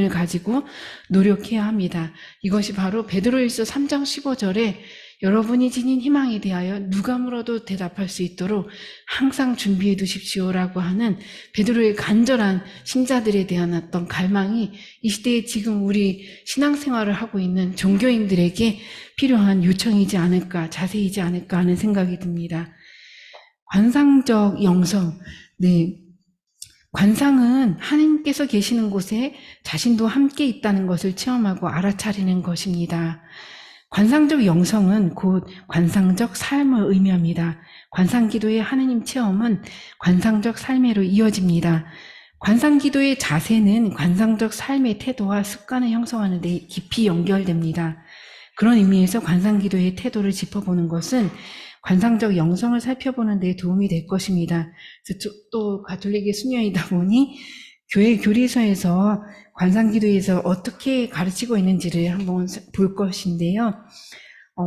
가지고 노력해야 합니다. 이것이 바로 베드로일서 3장 15절에 여러분이 지닌 희망에 대하여 누가 물어도 대답할 수 있도록 항상 준비해 두십시오라고 하는 베드로의 간절한 신자들에 대한 어떤 갈망이 이 시대에 지금 우리 신앙생활을 하고 있는 종교인들에게 필요한 요청이지 않을까, 자세이지 않을까 하는 생각이 듭니다. 관상적 영성, 네. 관상은 하나님께서 계시는 곳에 자신도 함께 있다는 것을 체험하고 알아차리는 것입니다. 관상적 영성은 곧 관상적 삶을 의미합니다. 관상기도의 하느님 체험은 관상적 삶으로 이어집니다. 관상기도의 자세는 관상적 삶의 태도와 습관을 형성하는 데 깊이 연결됩니다. 그런 의미에서 관상기도의 태도를 짚어보는 것은 관상적 영성을 살펴보는 데 도움이 될 것입니다. 또 가톨릭의 수녀이다 보니 교회 교리서에서 관상기도에서 어떻게 가르치고 있는지를 한번 볼 것인데요.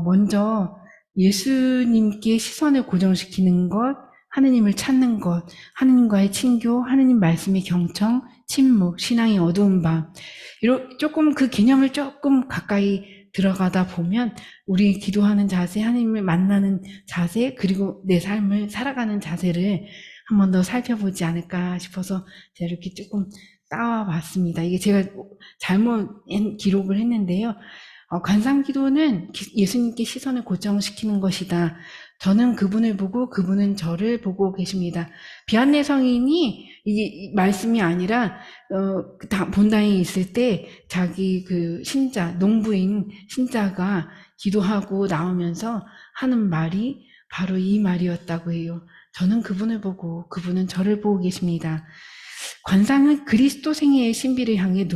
먼저 예수님께 시선을 고정시키는 것, 하느님을 찾는 것, 하느님과의 친교, 하느님 말씀의 경청, 침묵, 신앙의 어두운 밤, 조금 그 개념을 조금 가까이 들어가다 보면 우리 기도하는 자세, 하나님을 만나는 자세, 그리고 내 삶을 살아가는 자세를 한 번 더 살펴보지 않을까 싶어서 제가 이렇게 조금 따와봤습니다. 이게 제가 잘못 기록을 했는데요. 관상기도는 예수님께 시선을 고정시키는 것이다. 저는 그분을 보고 그분은 저를 보고 계십니다. 비안내 성인이 이 말씀이 아니라 본당에 있을 때 자기 그 신자, 농부인 신자가 기도하고 나오면서 하는 말이 바로 이 말이었다고 해요. 저는 그분을 보고 그분은 저를 보고 계십니다. 관상은 그리스도 생애의 신비를 향해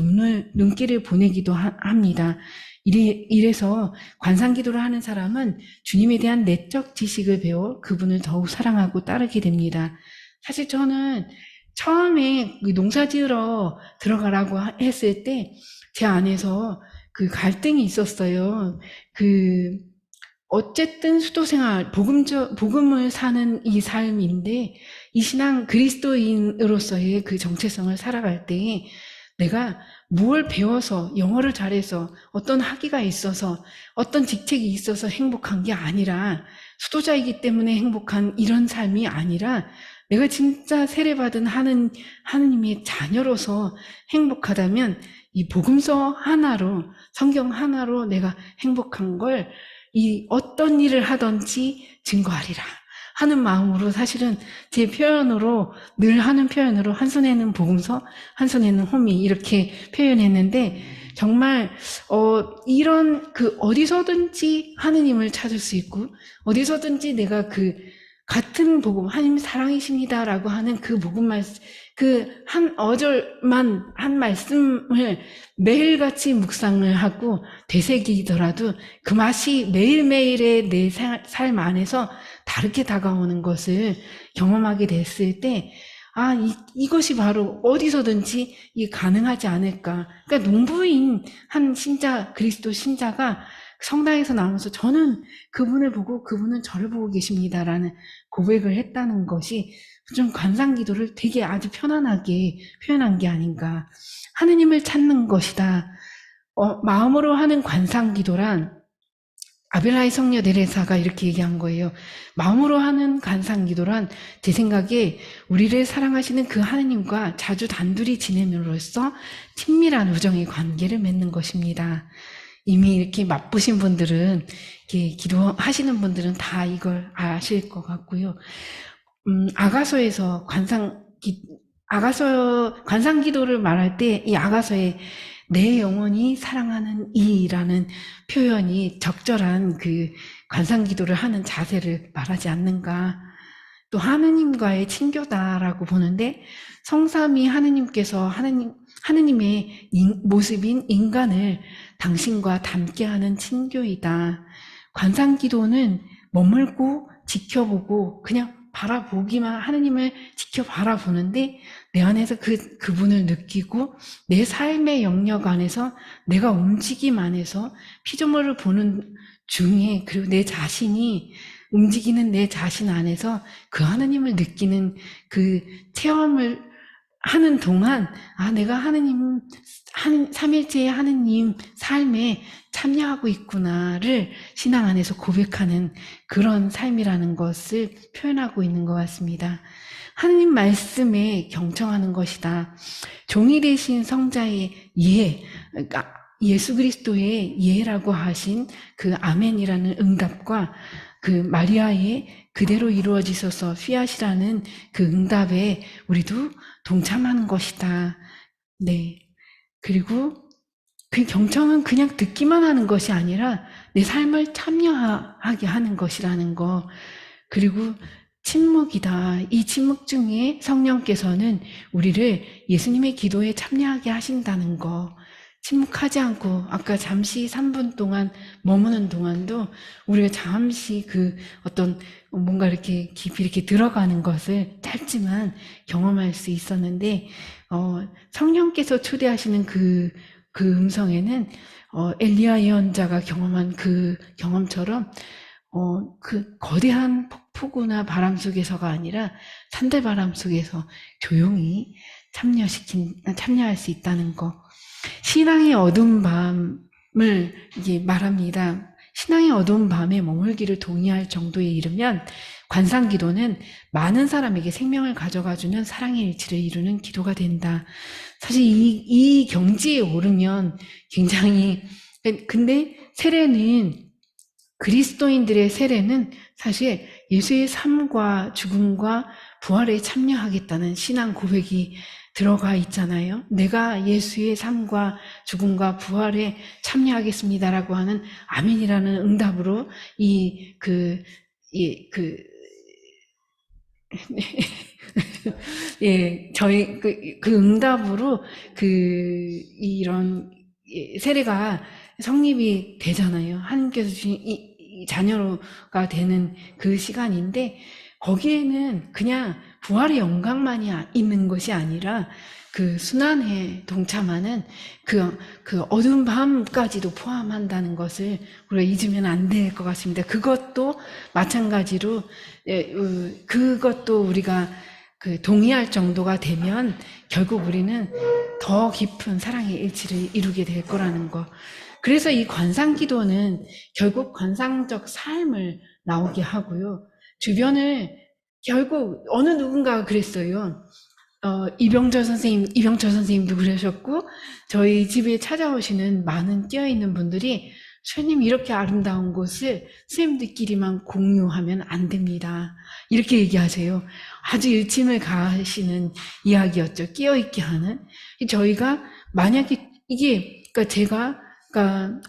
눈길을 보내기도 합니다. 이래서 관상기도를 하는 사람은 주님에 대한 내적 지식을 배워 그분을 더욱 사랑하고 따르게 됩니다. 사실 저는 처음에 농사 지으러 들어가라고 했을 때 제 안에서 그 갈등이 있었어요. 어쨌든 수도생활, 복음을 사는 이 삶인데 이 신앙 그리스도인으로서의 그 정체성을 살아갈 때에 내가 무엇을 배워서, 영어를 잘해서, 어떤 학위가 있어서, 어떤 직책이 있어서 행복한 게 아니라, 수도자이기 때문에 행복한 이런 삶이 아니라, 내가 진짜 세례받은 하느님의 자녀로서 행복하다면, 이 복음서 하나로, 성경 하나로 내가 행복한 걸, 이 어떤 일을 하든지 증거하리라 하는 마음으로 사실은 제 표현으로 늘 하는 표현으로 한 손에는 복음서, 한 손에는 호미 이렇게 표현했는데 정말 이런 그 어디서든지 하느님을 찾을 수 있고 어디서든지 내가 그 같은 복음 하나님 사랑이십니다라고 하는 그 복음 말씀 그 한 어절만 한 말씀을 매일같이 묵상을 하고 되새기더라도 그 맛이 매일매일의 내 삶 안에서 다르게 다가오는 것을 경험하게 됐을 때, 이것이 바로 어디서든지 가능하지 않을까. 그러니까 농부인 한 그리스도 신자가 성당에서 나오면서 저는 그분을 보고 그분은 저를 보고 계십니다라는 고백을 했다는 것이 좀 관상기도를 되게 아주 편안하게 표현한 게 아닌가. 하느님을 찾는 것이다. 마음으로 하는 관상기도란 아벨라이 성녀 데레사가 이렇게 얘기한 거예요. 마음으로 하는 관상기도란 제 생각에 우리를 사랑하시는 그 하느님과 자주 단둘이 지냄으로써 친밀한 우정의 관계를 맺는 것입니다. 이미 이렇게 맛보신 분들은, 이렇게 기도하시는 분들은 다 이걸 아실 것 같고요. 아가서에서 관상기도를 말할 때 이 아가서에 내 영혼이 사랑하는 이라는 표현이 적절한 그 관상기도를 하는 자세를 말하지 않는가. 또 하느님과의 친교다라고 보는데 성삼위 하느님께서 하느님의 모습인 인간을 당신과 닮게하는 친교이다. 관상기도는 머물고 지켜보고 그냥 바라보기만 하느님을 지켜 바라보는데 내 안에서 그분을 느끼고 내 삶의 영역 안에서 내가 움직임 안에서 피조물을 보는 중에 그리고 내 자신이 움직이는 내 자신 안에서 그 하느님을 느끼는 그 체험을 하는 동안 내가 삼일체의 하느님 삶에 참여하고 있구나를 신앙 안에서 고백하는 그런 삶이라는 것을 표현하고 있는 것 같습니다. 하느님 말씀에 경청하는 것이다. 종이 되신 성자의 그러니까 예수 그리스도의 예라고 하신 그 아멘이라는 응답과 그 마리아의 그대로 이루어지소서 휘앗이라는 그 응답에 우리도 동참하는 것이다. 네. 그리고 그 경청은 그냥 듣기만 하는 것이 아니라 내 삶을 참여하게 하는 것이라는 거. 그리고 침묵이다. 이 침묵 중에 성령께서는 우리를 예수님의 기도에 참여하게 하신다는 거. 침묵하지 않고 아까 잠시 3분 동안 머무는 동안도 우리가 잠시 그 어떤 뭔가 이렇게 깊이 이렇게 들어가는 것을 짧지만 경험할 수 있었는데 성령께서 초대하시는 그 음성에는 엘리야 예언자가 경험한 그 경험처럼 그 거대한 폭풍우나 바람 속에서가 아니라 산들바람 속에서 조용히 참여할 수 있다는 거. 신앙의 어두운 밤을 이게 말합니다. 신앙의 어두운 밤에 머물기를 동의할 정도에 이르면 관상기도는 많은 사람에게 생명을 가져가주는 사랑의 일치를 이루는 기도가 된다. 사실 이 경지에 오르면 굉장히, 근데 그리스도인들의 세례는 사실 예수의 삶과 죽음과 부활에 참여하겠다는 신앙 고백이 들어가 있잖아요. 내가 예수의 삶과 죽음과 부활에 참여하겠습니다라고 하는 아멘이라는 응답으로 저희 그 응답으로 이런 세례가 성립이 되잖아요. 하나님께서 주신 이 자녀가 되는 그 시간인데 거기에는 그냥 부활의 영광만이 있는 것이 아니라 그 순환에 동참하는 그 어두운 밤까지도 포함한다는 것을 우리가 잊으면 안 될 것 같습니다. 그것도 마찬가지로 그것도 우리가 동의할 정도가 되면 결국 우리는 더 깊은 사랑의 일치를 이루게 될 거라는 거. 그래서 이 관상기도는 결국 관상적 삶을 나오게 하고요. 주변을 결국 어느 누군가가 그랬어요. 이병철 선생님도 그러셨고 저희 집에 찾아오시는 많은 깨어있는 분들이 선생님, 이렇게 아름다운 곳을 선생님들끼리만 공유하면 안 됩니다. 이렇게 얘기하세요. 아주 일침을 가하시는 이야기였죠. 끼어있게 하는. 저희가 만약에 이게, 그러니까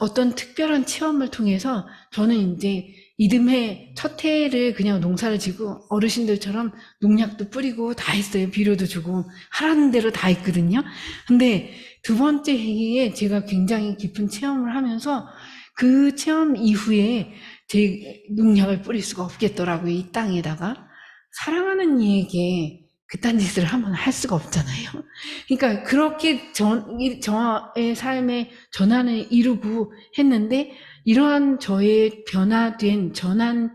어떤 특별한 체험을 통해서 저는 이제 이듬해 첫 해를 그냥 농사를 지고 어르신들처럼 농약도 뿌리고 다 했어요. 비료도 주고 하라는 대로 다 했거든요. 근데 두 번째 해에 제가 굉장히 깊은 체험을 하면서 그 체험 이후에 제 농약을 뿌릴 수가 없겠더라고요. 이 땅에다가. 사랑하는 이에게 그딴 짓을 하면 할 수가 없잖아요. 그러니까 그렇게 저의 삶의 전환을 이루고 했는데, 이러한 저의 변화된 전환을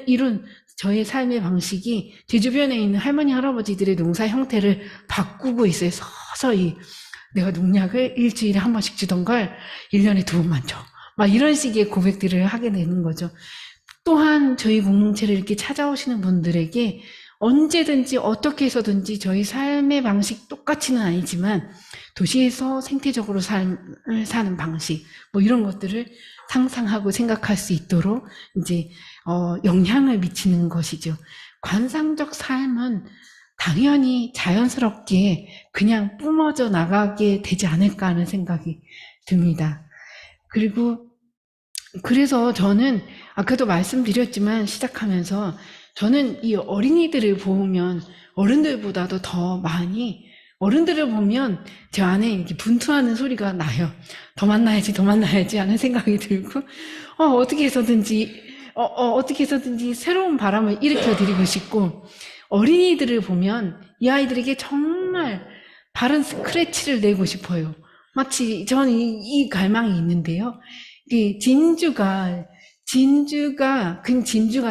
이룬 저의 삶의 방식이 제 주변에 있는 할머니, 할아버지들의 농사 형태를 바꾸고 있어요. 서서히. 내가 농약을 일주일에 한 번씩 주던 걸 1년에 2번만 줘. 막 이런 식의 고백들을 하게 되는 거죠. 또한 저희 공동체를 이렇게 찾아오시는 분들에게 언제든지 어떻게 해서든지 저희 삶의 방식 똑같이는 아니지만 도시에서 생태적으로 삶을 사는 방식, 뭐 이런 것들을 상상하고 생각할 수 있도록 이제 영향을 미치는 것이죠. 관상적 삶은 당연히 자연스럽게 그냥 뿜어져 나가게 되지 않을까 하는 생각이 듭니다. 그리고 그래서 저는 아까도 말씀드렸지만 시작하면서 저는 이 어린이들을 보면 어른들보다도 더 많이, 어른들을 보면 제 안에 이렇게 분투하는 소리가 나요. 더 만나야지 하는 생각이 들고, 어떻게 해서든지 새로운 바람을 일으켜 드리고 싶고, 어린이들을 보면 이 아이들에게 정말 바른 스크래치를 내고 싶어요. 마치 저는 이 갈망이 있는데요. 진주가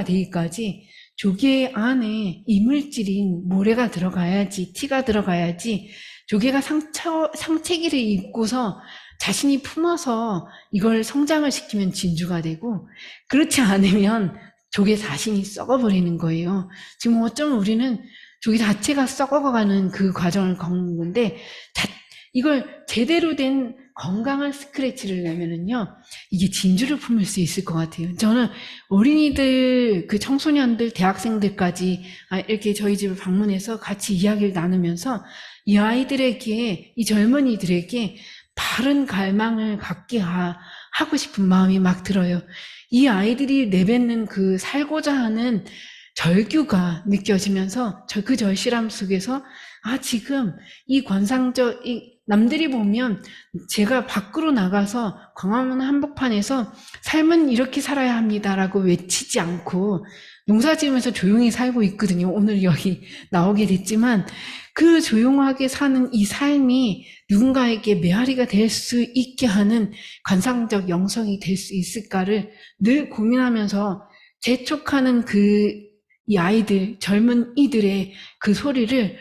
되기까지 조개 안에 이물질인 모래가 들어가야지, 티가 들어가야지, 조개가 상체기를 입고서 자신이 품어서 이걸 성장을 시키면 진주가 되고, 그렇지 않으면 조개 자신이 썩어버리는 거예요. 지금 어쩌면 우리는 조개 자체가 썩어가는 그 과정을 겪는 건데, 이걸 제대로 된 건강한 스크래치를 내면은요, 이게 진주를 품을 수 있을 것 같아요. 저는 어린이들, 그 청소년들, 대학생들까지 이렇게 저희 집을 방문해서 같이 이야기를 나누면서 이 아이들에게, 이 젊은이들에게 바른 갈망을 갖게 하고 싶은 마음이 막 들어요. 이 아이들이 내뱉는 그 살고자 하는 절규가 느껴지면서 그 절실함 속에서 지금 이 남들이 보면 제가 밖으로 나가서 광화문 한복판에서 삶은 이렇게 살아야 합니다라고 외치지 않고 농사 지으면서 조용히 살고 있거든요. 오늘 여기 나오게 됐지만 그 조용하게 사는 이 삶이 누군가에게 메아리가 될 수 있게 하는 관상적 영성이 될 수 있을까를 늘 고민하면서 재촉하는 이 아이들, 젊은 이들의 그 소리를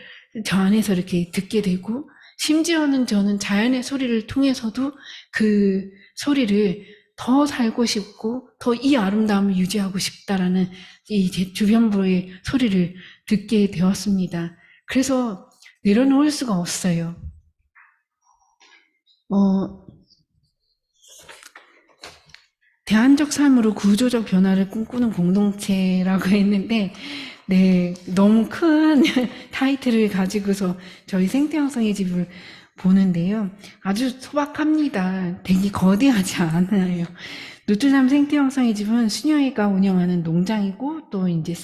저 안에서 이렇게 듣게 되고, 심지어는 저는 자연의 소리를 통해서도 그 소리를 더 살고 싶고 더 이 아름다움을 유지하고 싶다라는 이 제 주변부의 소리를 듣게 되었습니다. 그래서 내려놓을 수가 없어요. 대안적 삶으로 구조적 변화를 꿈꾸는 공동체라고 했는데, 네, 너무 큰 타이틀을 가지고서 저희 생태형성의 집을 보는데요. 아주 소박합니다. 되게 거대하지 않아요. 노틀담 생태형성의 집은 수녀회가 운영하는 농장이고 또 이제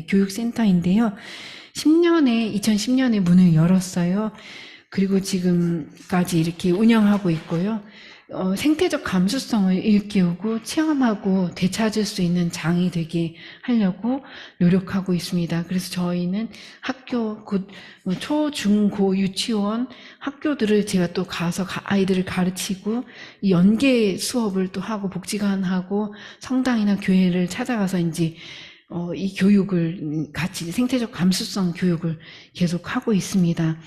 교육센터인데요. 2010년에 문을 열었어요. 그리고 지금까지 이렇게 운영하고 있고요. 생태적 감수성을 일깨우고 체험하고 되찾을 수 있는 장이 되게 하려고 노력하고 있습니다. 그래서 저희는 학교, 초, 중, 고, 유치원 학교들을 제가 또 가서 아이들을 가르치고 이 연계 수업을 또 하고 복지관하고 성당이나 교회를 찾아가서 이제 이 교육을 같이 생태적 감수성 교육을 계속 하고 있습니다.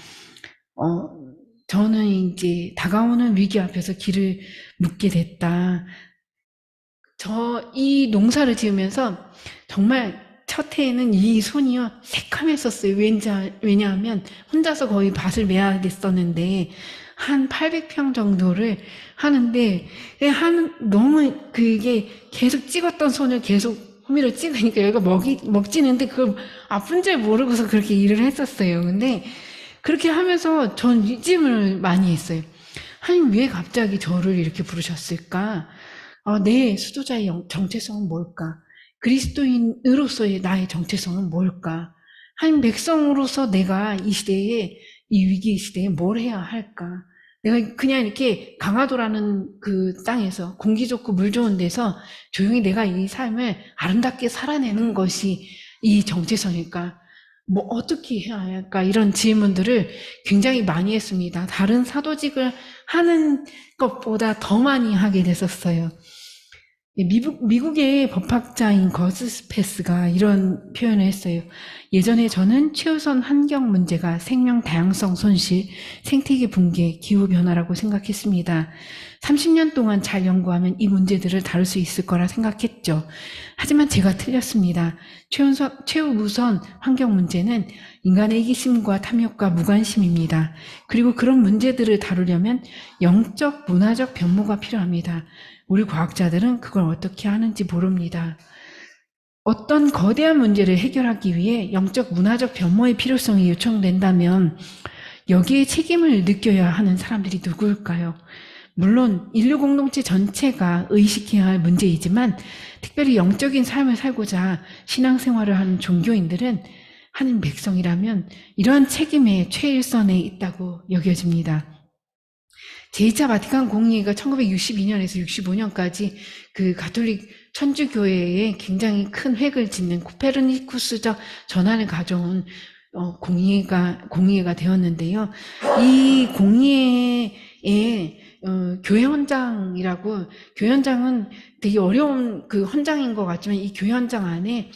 저는 이제 다가오는 위기 앞에서 길을 묻게 됐다. 이 농사를 지으면서 정말 첫 해에는 이 손이요, 새카맸었어요. 왜냐하면 혼자서 거의 밭을 매야 됐었는데, 한 800평 정도를 하는데, 너무 그게 계속 찍었던 손을 계속 호미로 찍으니까 여기가 먹지는데 그걸 아픈 줄 모르고서 그렇게 일을 했었어요. 근데 그렇게 하면서 전 이찜을 많이 했어요. 하나님 왜 갑자기 저를 이렇게 부르셨을까? 내 수도자의 정체성은 뭘까? 그리스도인으로서의 나의 정체성은 뭘까? 한 백성으로서 내가 이 시대에, 이 위기 시대에 뭘 해야 할까? 내가 그냥 이렇게 강화도라는 그 땅에서 공기 좋고 물 좋은 데서 조용히 내가 이 삶을 아름답게 살아내는 것이 이 정체성일까? 뭐 어떻게 해야 할까? 이런 질문들을 굉장히 많이 했습니다. 다른 사도직을 하는 것보다 더 많이 하게 됐었어요. 미국의 법학자인 거스패스가 이런 표현을 했어요. 예전에 저는 최우선 환경 문제가 생명 다양성 손실, 생태계 붕괴, 기후변화라고 생각했습니다. 30년 동안 잘 연구하면 이 문제들을 다룰 수 있을 거라 생각했죠. 하지만 제가 틀렸습니다. 최우선 환경 문제는 인간의 이기심과 탐욕과 무관심입니다. 그리고 그런 문제들을 다루려면 영적, 문화적 변모가 필요합니다. 우리 과학자들은 그걸 어떻게 하는지 모릅니다. 어떤 거대한 문제를 해결하기 위해 영적, 문화적 변모의 필요성이 요청된다면 여기에 책임을 느껴야 하는 사람들이 누구일까요? 물론 인류 공동체 전체가 의식해야 할 문제이지만 특별히 영적인 삶을 살고자 신앙생활을 하는 종교인들은 하나님 백성이라면 이러한 책임의 최일선에 있다고 여겨집니다. 제2차 바티칸 공의회가 1962년에서 65년까지 그 가톨릭 천주교회에 굉장히 큰 획을 짓는 코페르니쿠스적 전환을 가져온 공의회가 되었는데요. 이 공의회에 교회 헌장이라고, 교회 헌장은 되게 어려운 그 헌장인 것 같지만 이 교회 헌장 안에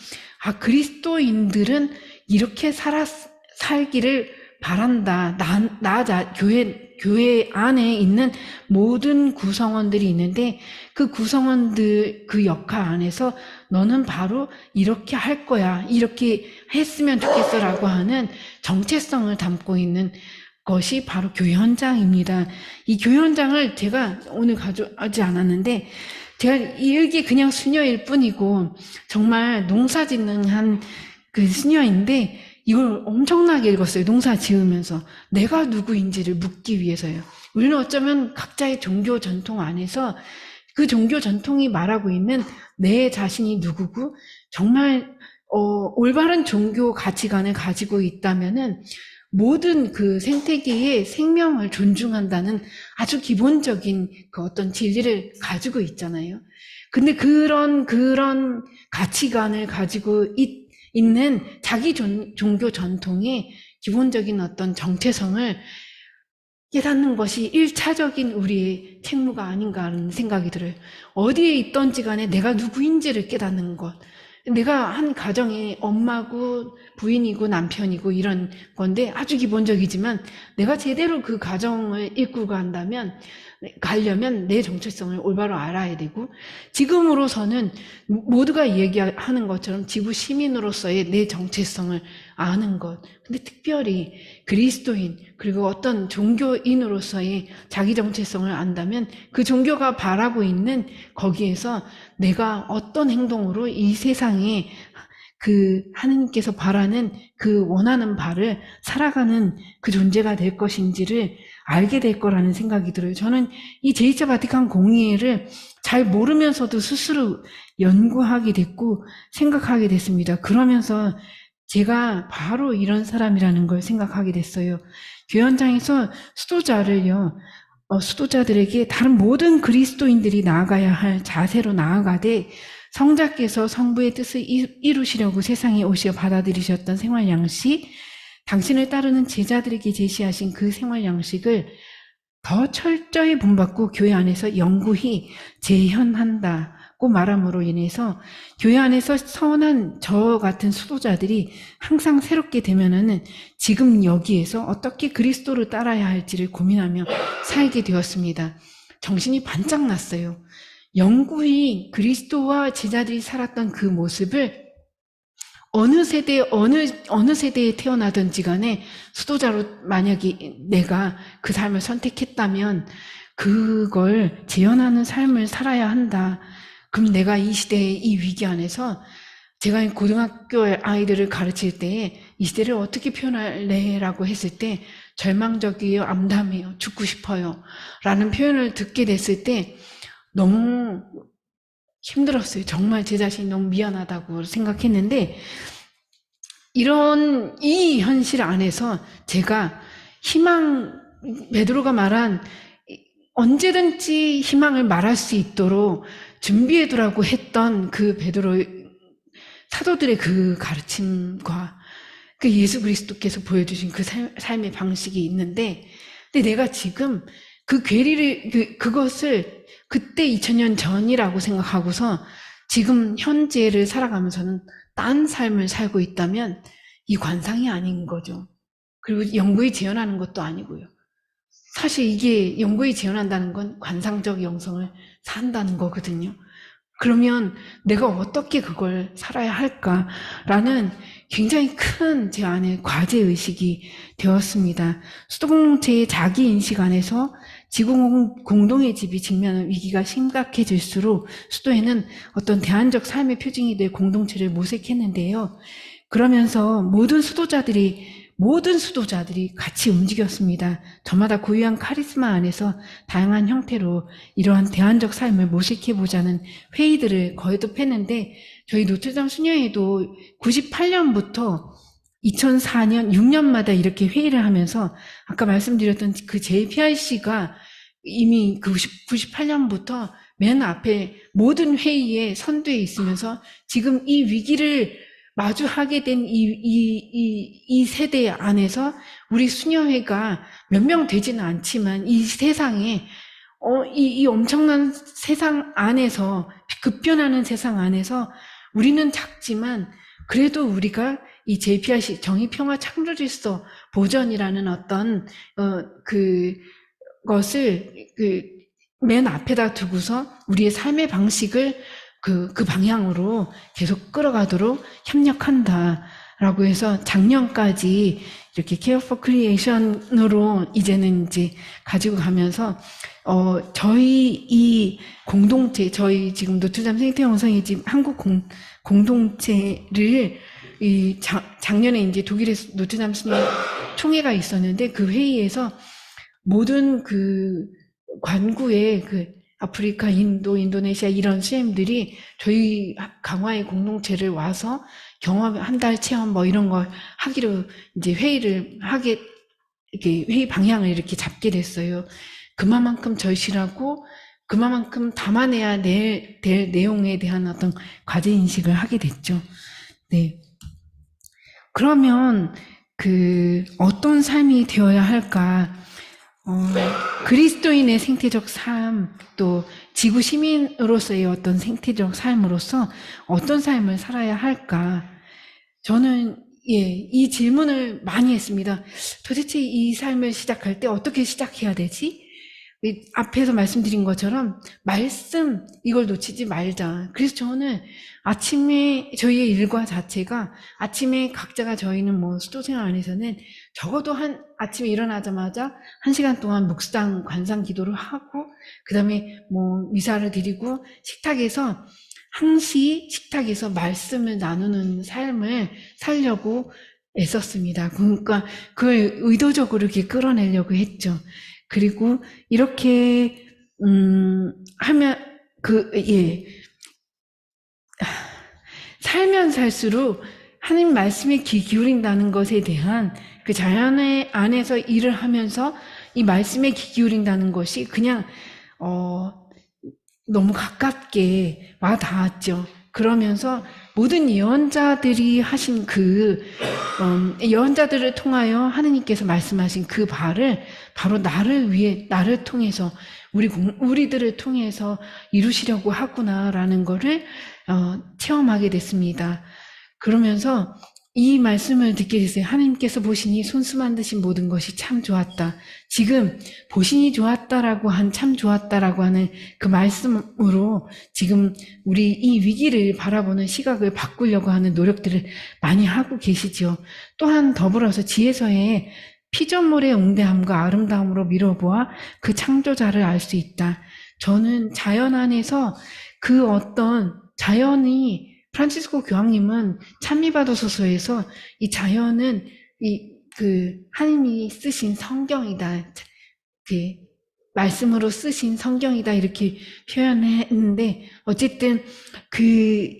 그리스도인들은 이렇게 살기를 바란다. 교회 안에 있는 모든 구성원들이 있는데 그 구성원들 그 역할 안에서 너는 바로 이렇게 할 거야. 이렇게 했으면 좋겠어라고 하는 정체성을 담고 있는 것이 바로 교회 헌장입니다. 이 교회 헌장을 제가 오늘 가져오지 않았는데 제가 이게 그냥 수녀일 뿐이고 정말 농사 짓는 한 그 수녀인데 이걸 엄청나게 읽었어요. 농사 지으면서. 내가 누구인지를 묻기 위해서요. 우리는 어쩌면 각자의 종교 전통 안에서 그 종교 전통이 말하고 있는 내 자신이 누구고 정말 올바른 종교 가치관을 가지고 있다면은 모든 그 생태계의 생명을 존중한다는 아주 기본적인 그 어떤 진리를 가지고 있잖아요. 근데 그런 가치관을 가지고 있는 자기 종교 전통의 기본적인 어떤 정체성을 깨닫는 것이 1차적인 우리의 책무가 아닌가 하는 생각이 들어요. 어디에 있던지 간에 내가 누구인지를 깨닫는 것. 내가 한 가정의 엄마고 부인이고 남편이고 이런 건데 아주 기본적이지만 내가 제대로 그 가정을 이끌고 가려면 내 정체성을 올바로 알아야 되고 지금으로서는 모두가 얘기하는 것처럼 지구 시민으로서의 내 정체성을 아는 것. 근데 특별히 그리스도인 그리고 어떤 종교인으로서의 자기 정체성을 안다면 그 종교가 바라고 있는 거기에서 내가 어떤 행동으로 이 세상에 그 하느님께서 바라는 그 원하는 바를 살아가는 그 존재가 될 것인지를 알게 될 거라는 생각이 들어요. 저는 이 제2차 바티칸 공의회를 잘 모르면서도 스스로 연구하게 됐고 생각하게 됐습니다. 그러면서 제가 바로 이런 사람이라는 걸 생각하게 됐어요. 교회 현장에서 수도자들에게 다른 모든 그리스도인들이 나아가야 할 자세로 나아가되 성자께서 성부의 뜻을 이루시려고 세상에 오시어 받아들이셨던 생활 양식, 당신을 따르는 제자들에게 제시하신 그 생활 양식을 더 철저히 본받고 교회 안에서 영구히 재현한다고 말함으로 인해서 교회 안에서 선한 저 같은 수도자들이 항상 새롭게 되면은 지금 여기에서 어떻게 그리스도를 따라야 할지를 고민하며 살게 되었습니다. 정신이 반짝 났어요. 영구히 그리스도와 제자들이 살았던 그 모습을 어느 세대에 태어나든지 간에 수도자로 만약에 내가 그 삶을 선택했다면 그걸 재현하는 삶을 살아야 한다. 그럼 내가 이 시대의 이 위기 안에서 제가 고등학교 아이들을 가르칠 때 이 시대를 어떻게 표현할래? 라고 했을 때 절망적이에요, 암담해요, 죽고 싶어요 라는 표현을 듣게 됐을 때 너무 힘들었어요. 정말 제 자신이 너무 미안하다고 생각했는데 이런 이 현실 안에서 제가 베드로가 말한 언제든지 희망을 말할 수 있도록 준비해두라고 했던 그 베드로 사도들의 그 가르침과 그 예수 그리스도께서 보여주신 그 삶의 방식이 있는데, 근데 내가 지금 그 괴리를 그것을 그때 2000년 전이라고 생각하고서 지금 현재를 살아가면서는 딴 삶을 살고 있다면 이 관상이 아닌 거죠. 그리고 영구히 재현하는 것도 아니고요. 사실 이게 영구히 재현한다는 건 관상적 영성을 산다는 거거든요. 그러면 내가 어떻게 그걸 살아야 할까라는 굉장히 큰 제 안에 과제의식이 되었습니다. 수도공동체의 자기인식 안에서 지구 공동의 집이 직면한 위기가 심각해질수록 수도에는 어떤 대안적 삶의 표징이 될 공동체를 모색했는데요. 그러면서 모든 수도자들이 같이 움직였습니다. 저마다 고유한 카리스마 안에서 다양한 형태로 이러한 대안적 삶을 모색해보자는 회의들을 거듭했는데 저희 노트담 수녀회도 98년부터 2004년, 6년마다 이렇게 회의를 하면서 아까 말씀드렸던 그 JPRC가 이미 98년부터 맨 앞에 모든 회의에 선두에 있으면서 지금 이 위기를 마주하게 된 이 세대 안에서 우리 수녀회가 몇 명 되지는 않지만 이 세상에 이 엄청난 세상 안에서 급변하는 세상 안에서 우리는 작지만 그래도 우리가 이 JPRC 정의평화 창조질서 보전이라는 어떤 그것을 맨 앞에다 두고서 우리의 삶의 방식을 그 방향으로 계속 끌어가도록 협력한다라고 해서 작년까지 이렇게 Care for Creation으로 이제는 이제 가지고 가면서 저희 이 공동체, 저희 지금 노트담 생태영성의 집 한국 공동체를 작년에 이제 독일에서 노트담 수녀 총회가 있었는데 그 회의에서 모든 그 관구의 아프리카, 인도, 인도네시아 이런 수행들이 저희 강화의 공동체를 와서 경험 한 달 체험 뭐 이런 걸 하기로 이제 이렇게 회의 방향을 이렇게 잡게 됐어요. 그만큼 절실하고 그만큼 담아내야 될 내용에 대한 어떤 과제 인식을 하게 됐죠. 네. 그러면 어떤 삶이 되어야 할까? 그리스도인의 생태적 삶, 또 지구 시민으로서의 어떤 생태적 삶으로서 어떤 삶을 살아야 할까? 저는 이 질문을 많이 했습니다. 도대체 이 삶을 시작할 때 어떻게 시작해야 되지? 앞에서 말씀드린 것처럼 이걸 놓치지 말자. 그래서 저는 아침에 저희의 일과 자체가 아침에 각자가 저희는 뭐 수도생활 안에서는 적어도 아침에 일어나자마자 1시간 동안 묵상 관상 기도를 하고 그다음에 뭐 미사를 드리고 항시 식탁에서 말씀을 나누는 삶을 살려고 애썼습니다. 그러니까 그걸 의도적으로 이렇게 끌어내려고 했죠. 그리고 이렇게 하면 살면 살수록 하나님 말씀에 귀 기울인다는 것에 대한 그 자연의 안에서 일을 하면서 이 말씀에 귀 기울인다는 것이 그냥 너무 가깝게 와 닿았죠. 그러면서 모든 예언자들이 하신 예언자들을 통하여 하느님께서 말씀하신 그 바를 바로 나를 통해서 우리들을 통해서 이루시려고 하구나라는 거를 체험하게 됐습니다. 그러면서 이 말씀을 듣게 됐어요. 하나님께서 보시니 손수 만드신 모든 것이 참 좋았다. 지금 보시니 좋았다라고 한 참 좋았다라고 하는 그 말씀으로 지금 우리 이 위기를 바라보는 시각을 바꾸려고 하는 노력들을 많이 하고 계시죠. 또한 더불어서 지혜서에 피조물의 응대함과 아름다움으로 미뤄보아 그 창조자를 알 수 있다. 저는 자연 안에서 그 어떤 자연이 프란치스코 교황님은 찬미받으소서에서 이 자연은 하나님이 쓰신 성경이다. 그 말씀으로 쓰신 성경이다. 이렇게 표현했는데, 어쨌든 그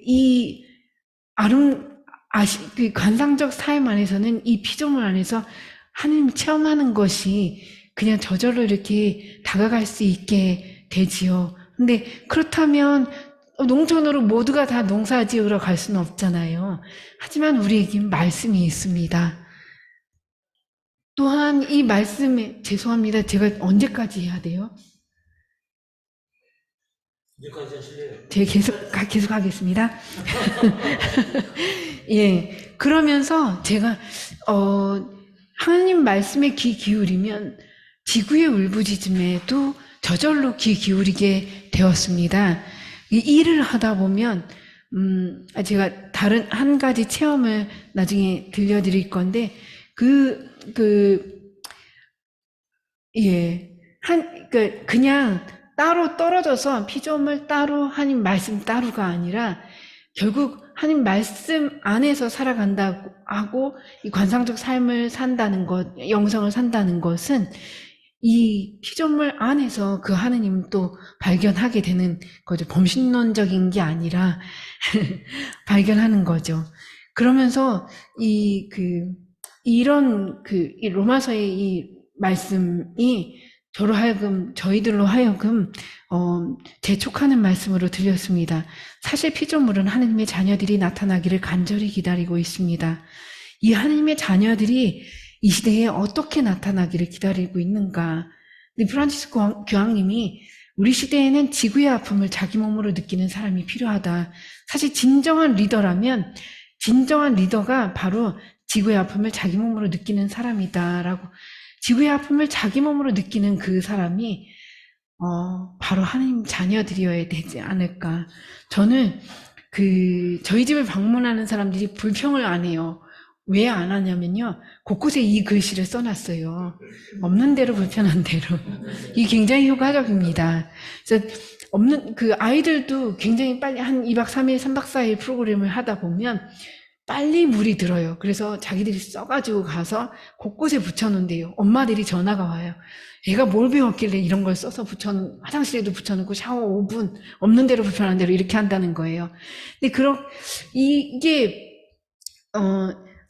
관상적 삶 안에서는 이 피조물 안에서 하나님을 체험하는 것이 그냥 저절로 이렇게 다가갈 수 있게 되지요. 근데 그렇다면 농촌으로 모두가 다 농사 지으러 갈 수는 없잖아요. 하지만 우리에겐 말씀이 있습니다. 또한 이 말씀에, 죄송합니다. 제가 언제까지 해야 돼요? 언제까지 하실래요? 제가 계속 하겠습니다. 예. 그러면서 제가, 하나님 말씀에 귀 기울이면 지구의 울부짖음에도 저절로 귀 기울이게 되었습니다. 이 일을 하다 보면, 제가 다른 한 가지 체험을 나중에 들려드릴 건데, 그냥 따로 떨어져서 피조물 따로, 하나님 말씀 따로가 아니라, 결국 하나님 말씀 안에서 살아간다고 하고, 이 관상적 삶을 산다는 것, 영성을 산다는 것은 이 피조물 안에서 그 하느님을 또 발견하게 되는 거죠. 범신론적인 게 아니라 발견하는 거죠. 그러면서 이 로마서의 이 말씀이 저희들로 하여금 재촉하는 말씀으로 들렸습니다. 사실 피조물은 하느님의 자녀들이 나타나기를 간절히 기다리고 있습니다. 이 하느님의 자녀들이 이 시대에 어떻게 나타나기를 기다리고 있는가. 프란치스코 교황님이 우리 시대에는 지구의 아픔을 자기 몸으로 느끼는 사람이 필요하다. 사실 진정한 리더라면 진정한 리더가 바로 지구의 아픔을 자기 몸으로 느끼는 사람이다라고. 지구의 아픔을 자기 몸으로 느끼는 그 사람이 바로 하나님 자녀들이어야 되지 않을까. 저는 저희 집을 방문하는 사람들이 불평을 안 해요. 왜 안 하냐면요, 곳곳에 이 글씨를 써놨어요. 없는 대로 불편한 대로. 이게 굉장히 효과적입니다. 그래서 아이들도 굉장히 빨리 한 2박 3일, 3박 4일 프로그램을 하다 보면 빨리 물이 들어요. 그래서 자기들이 써가지고 가서 곳곳에 붙여놓은대요. 엄마들이 전화가 와요. 얘가 뭘 배웠길래 이런 걸 써서 화장실에도 붙여놓고 샤워 5분, 없는 대로 불편한 대로 이렇게 한다는 거예요. 근데 이게,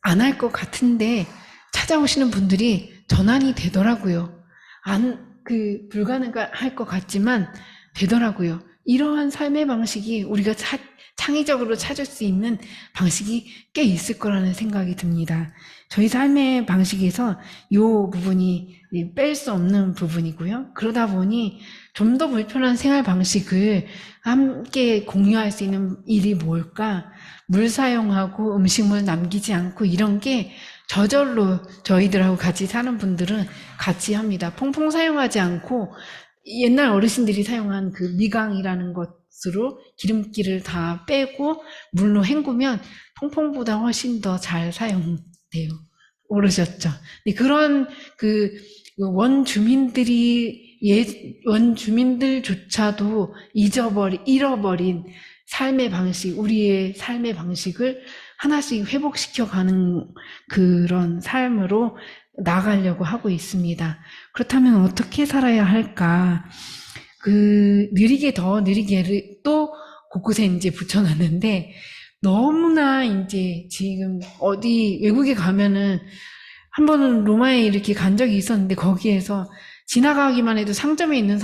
안 할 것 같은데 찾아오시는 분들이 전환이 되더라고요. 불가능할 것 같지만 되더라고요. 이러한 삶의 방식이 우리가 창의적으로 찾을 수 있는 방식이 꽤 있을 거라는 생각이 듭니다. 저희 삶의 방식에서 이 부분이 뺄 수 없는 부분이고요. 그러다 보니 좀 더 불편한 생활 방식을 함께 공유할 수 있는 일이 뭘까? 물 사용하고 음식물 남기지 않고 이런 게 저절로 저희들하고 같이 사는 분들은 같이 합니다. 퐁퐁 사용하지 않고 옛날 어르신들이 사용한 그 미강이라는 것으로 기름기를 다 빼고 물로 hen구면 퐁퐁보다 훨씬 더 잘 사용돼요. 모르셨죠? 그런 원주민들조차도 잃어버린 삶의 방식, 우리의 삶의 방식을 하나씩 회복시켜가는 그런 삶으로 나아가려고 하고 있습니다. 그렇다면 어떻게 살아야 할까? 느리게를 또 곳곳에 이제 붙여놨는데, 너무나 이제 지금 어디 외국에 가면은 한 번은 로마에 이렇게 간 적이 있었는데, 거기에서 지나가기만 해도 상점에 있는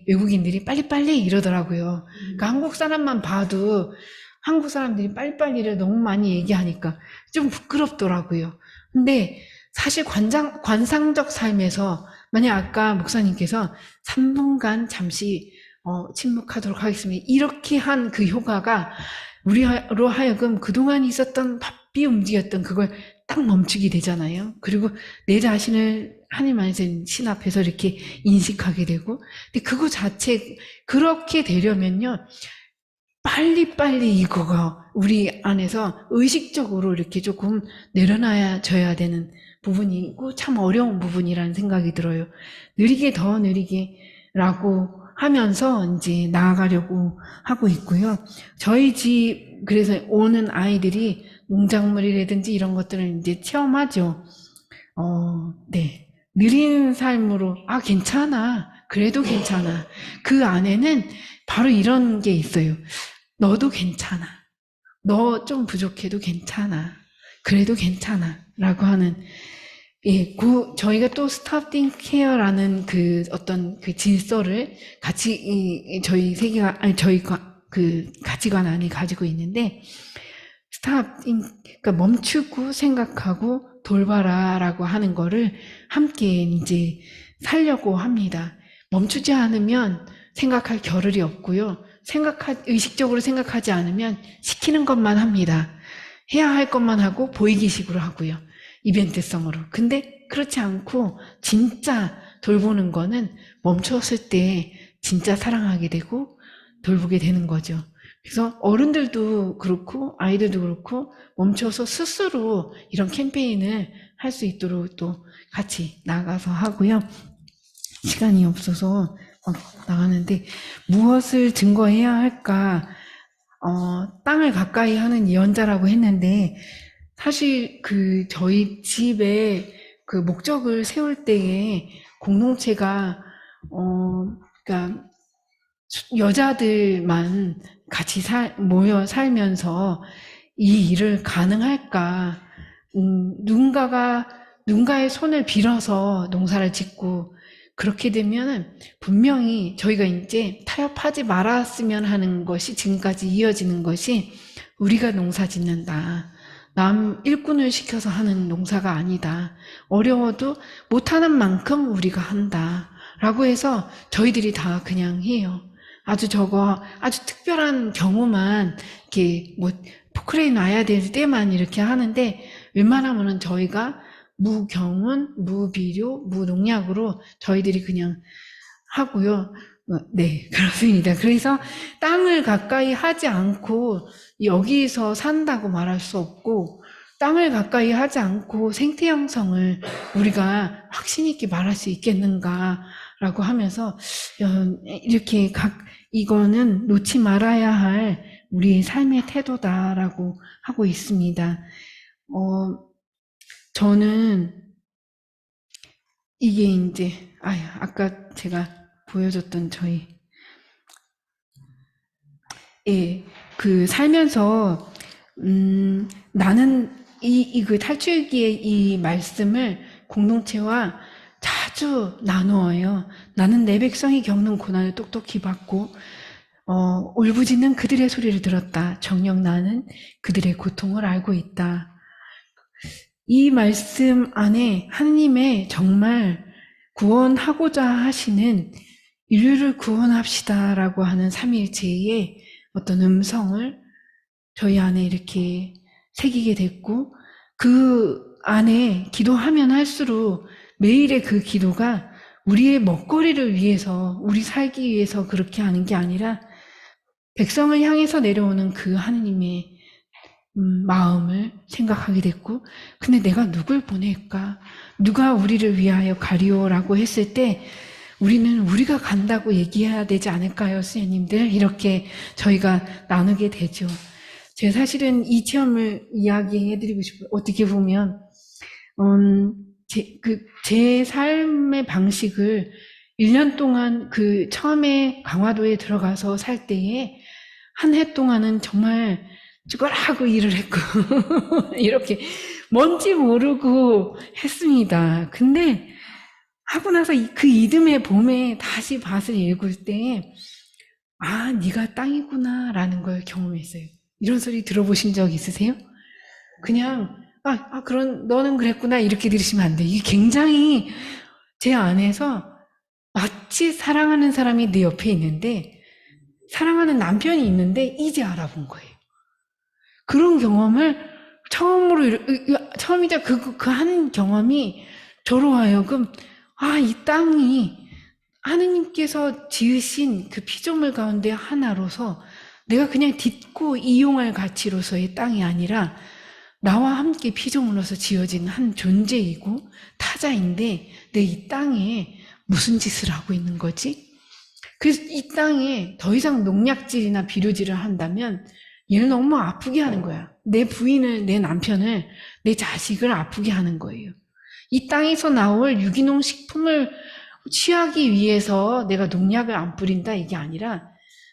외국인들이 빨리빨리 이러더라고요. 그러니까 한국 사람만 봐도 한국 사람들이 빨리빨리를 너무 많이 얘기하니까 좀 부끄럽더라고요. 근데 사실 관상적 삶에서, 만약 아까 목사님께서 3분간 잠시 침묵하도록 하겠습니다, 이렇게 한 그 효과가 우리로 하여금 그동안 있었던 움직였던 그걸 딱 멈추게 되잖아요. 그리고 내 자신을 하나님 안에서 신 앞에서 이렇게 인식하게 되고, 근데 그거 자체 그렇게 되려면요, 빨리빨리 이거가 우리 안에서 의식적으로 이렇게 조금 내려놔야 되는 부분이고 참 어려운 부분이라는 생각이 들어요. 느리게 더 느리게라고 하면서 이제 나아가려고 하고 있고요. 저희 집 그래서 오는 아이들이 농작물이라든지 이런 것들을 이제 체험하죠. 네. 느린 삶으로 괜찮아. 그래도 괜찮아. 그 안에는 바로 이런 게 있어요. 너도 괜찮아. 너 좀 부족해도 괜찮아. 그래도 괜찮아. 라고 하는, 예, 저희가 또 Stop Think Care라는 그 어떤 그 질서를 같이, 저희 세계가, 아니, 저희가 그 가치관 안에 가지고 있는데, Stop Think, 그러니까 멈추고 생각하고 돌봐라 라고 하는 거를 함께 이제 살려고 합니다. 멈추지 않으면 생각할 겨를이 없고요. 의식적으로 생각하지 않으면 시키는 것만 합니다. 해야 할 것만 하고 보이기식으로 하고요. 이벤트성으로. 근데 그렇지 않고 진짜 돌보는 거는 멈췄을 때 진짜 사랑하게 되고 돌보게 되는 거죠. 그래서 어른들도 그렇고 아이들도 그렇고 멈춰서 스스로 이런 캠페인을 할 수 있도록 또 같이 나가서 하고요. 시간이 없어서 나가는데 무엇을 증거해야 할까? 땅을 가까이 하는 예언자라고 했는데 사실 그 저희 집에 그 목적을 세울 때에 공동체가 그러니까 여자들만 같이 모여 살면서 이 일을 가능할까? 누군가의 손을 빌어서 농사를 짓고 그렇게 되면은 분명히 저희가 이제 타협하지 말았으면 하는 것이 지금까지 이어지는 것이 우리가 농사 짓는다. 남 일꾼을 시켜서 하는 농사가 아니다. 어려워도 못하는 만큼 우리가 한다. 라고 해서 저희들이 다 그냥 해요. 아주 특별한 경우만 이렇게 포크레인 와야 될 때만 이렇게 하는데 웬만하면은 저희가 무경운, 무비료, 무농약으로 저희들이 그냥 하고요. 네, 그렇습니다. 그래서 땅을 가까이 하지 않고 여기서 산다고 말할 수 없고 땅을 가까이 하지 않고 생태 형성을 우리가 확신 있게 말할 수 있겠는가라고 하면서 이렇게 이거는 놓지 말아야 할 우리의 삶의 태도다라고 하고 있습니다. 저는 이게 이제 아까 제가 보여줬던 그 살면서 나는 그 탈출기의 이 말씀을 공동체와 자주 나누어요. 나는 내 백성이 겪는 고난을 똑똑히 받고 울부짖는 그들의 소리를 들었다. 정녕 나는 그들의 고통을 알고 있다. 이 말씀 안에 하나님의 정말 구원하고자 하시는 인류를 구원합시다라고 하는 삼위일체의 어떤 음성을 저희 안에 이렇게 새기게 됐고 그 안에 기도하면 할수록 매일의 그 기도가 우리의 먹거리를 위해서 우리 살기 위해서 그렇게 하는 게 아니라 백성을 향해서 내려오는 그 하느님의 마음을 생각하게 됐고 근데 내가 누굴 보낼까? 누가 우리를 위하여 가리오라고 했을 때 우리는 우리가 간다고 얘기해야 되지 않을까요, 스님들? 이렇게 저희가 나누게 되죠. 제가 사실은 이 체험을 이야기해드리고 싶어요. 어떻게 보면 제 삶의 방식을 1년 동안 처음에 강화도에 들어가서 살 때에 한 해 동안은 정말 죽어라고 일을 했고 이렇게 뭔지 모르고 했습니다. 근데 하고 나서 그 이듬해 봄에 다시 밭을 읽을 때 네가 땅이구나 라는 걸 경험했어요. 이런 소리 들어보신 적 있으세요? 그냥 그런 너는 그랬구나 이렇게 들으시면 안 돼요. 이게 굉장히 제 안에서 마치 사랑하는 사람이 내 옆에 있는데 사랑하는 남편이 있는데 이제 알아본 거예요. 그런 경험을 처음이자 그 한 경험이 저로 하여금, 이 땅이 하느님께서 지으신 그 피조물 가운데 하나로서 내가 그냥 딛고 이용할 가치로서의 땅이 아니라 나와 함께 피조물로서 지어진 한 존재이고 타자인데 내 이 땅에 무슨 짓을 하고 있는 거지? 그래서 이 땅에 더 이상 농약질이나 비료질을 한다면 얘를 너무 아프게 하는 거야. 내 부인을, 내 남편을, 내 자식을 아프게 하는 거예요. 이 땅에서 나올 유기농 식품을 취하기 위해서 내가 농약을 안 뿌린다 이게 아니라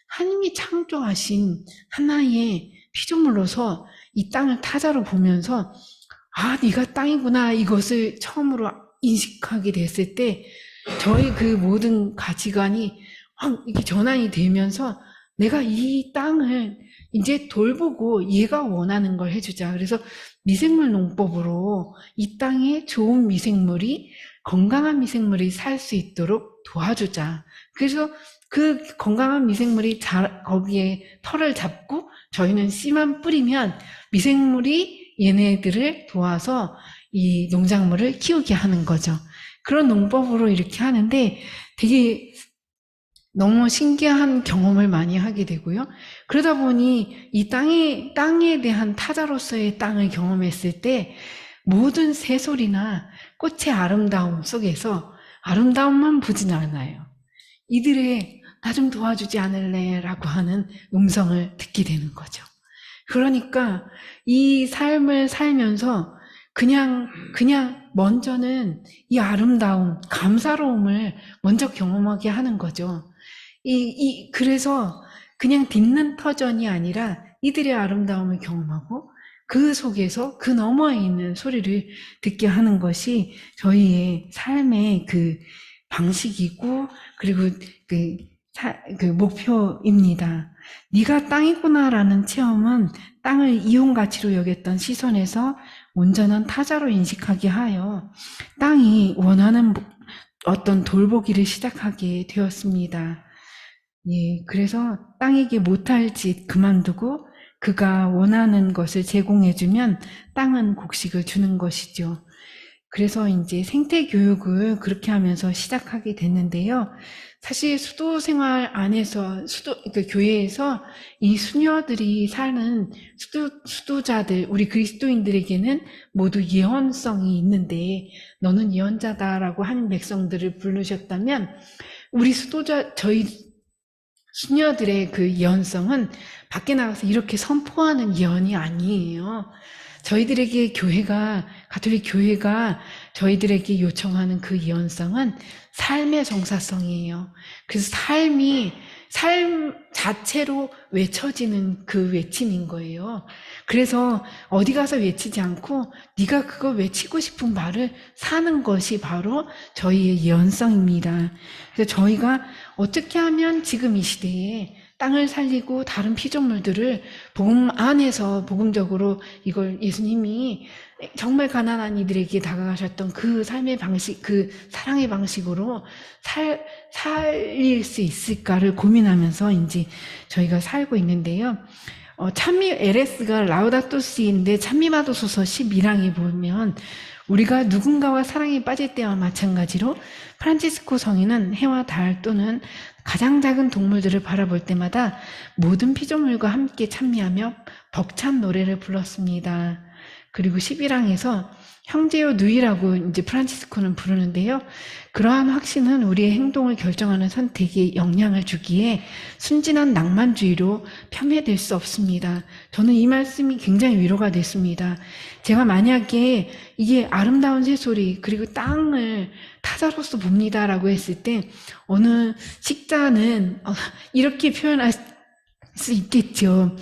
하나님이 창조하신 하나의 피조물로서 이 땅을 타자로 보면서 네가 땅이구나 이것을 처음으로 인식하게 됐을 때 저의 그 모든 가치관이 확 이렇게 전환이 되면서 내가 이 땅을 이제 돌보고 얘가 원하는 걸 해주자. 그래서 미생물 농법으로 이 땅에 좋은 미생물이 건강한 미생물이 살 수 있도록 도와주자. 그래서 그 건강한 미생물이 거기에 털을 잡고 저희는 씨만 뿌리면 미생물이 얘네들을 도와서 이 농작물을 키우게 하는 거죠. 그런 농법으로 이렇게 하는데 되게 너무 신기한 경험을 많이 하게 되고요. 그러다 보니 이 땅에 대한 타자로서의 땅을 경험했을 때 모든 새소리나 꽃의 아름다움 속에서 아름다움만 보진 않아요. 이들의 나 좀 도와주지 않을래? 라고 하는 음성을 듣게 되는 거죠. 그러니까 이 삶을 살면서 그냥 먼저는 이 아름다움, 감사로움을 먼저 경험하게 하는 거죠. 그래서 그냥 딛는 터전이 아니라 이들의 아름다움을 경험하고 그 속에서 그 너머에 있는 소리를 듣게 하는 것이 저희의 삶의 그 방식이고 그리고 그 목표입니다. 네가 땅이구나라는 체험은 땅을 이용 가치로 여겼던 시선에서 온전한 타자로 인식하게 하여 땅이 원하는 어떤 돌보기를 시작하게 되었습니다. 예, 그래서 땅에게 못할 짓 그만두고 그가 원하는 것을 제공해주면 땅은 곡식을 주는 것이죠. 그래서 이제 생태 교육을 그렇게 하면서 시작하게 됐는데요. 사실 수도 생활 안에서 그러니까 교회에서 이 수녀들이 사는 수도자들, 우리 그리스도인들에게는 모두 예언성이 있는데 너는 예언자다라고 하는 백성들을 부르셨다면 우리 저희 수녀들의 그 예언성은 밖에 나가서 이렇게 선포하는 예언이 아니에요. 저희들에게 가톨릭 교회가 저희들에게 요청하는 그 예언성은 삶의 정사성이에요. 그래서 삶 자체로 외쳐지는 그 외침인 거예요. 그래서 어디 가서 외치지 않고 네가 그거 외치고 싶은 말을 사는 것이 바로 저희의 예언성입니다. 그래서 저희가 어떻게 하면 지금 이 시대에 땅을 살리고 다른 피조물들을 복음 안에서 복음적으로 이걸 예수님이 정말 가난한 이들에게 다가가셨던 그 삶의 방식, 그 사랑의 방식으로 살릴 수 있을까를 고민하면서 이제 저희가 살고 있는데요. LS가 라우다토 시인데 찬미받으소서 12랑에 보면 우리가 누군가와 사랑에 빠질 때와 마찬가지로 프란치스코 성인은 해와 달 또는 가장 작은 동물들을 바라볼 때마다 모든 피조물과 함께 찬미하며 벅찬 노래를 불렀습니다. 그리고 11항에서 형제요 누이라고 이제 프란치스코는 부르는데요. 그러한 확신은 우리의 행동을 결정하는 선택에 영향을 주기에 순진한 낭만주의로 폄훼될 수 없습니다. 저는 이 말씀이 굉장히 위로가 됐습니다. 제가 만약에 이게 아름다운 새소리 그리고 땅을 타자로서 봅니다라고 했을 때 어느 식자는 이렇게 표현할 수 있겠죠.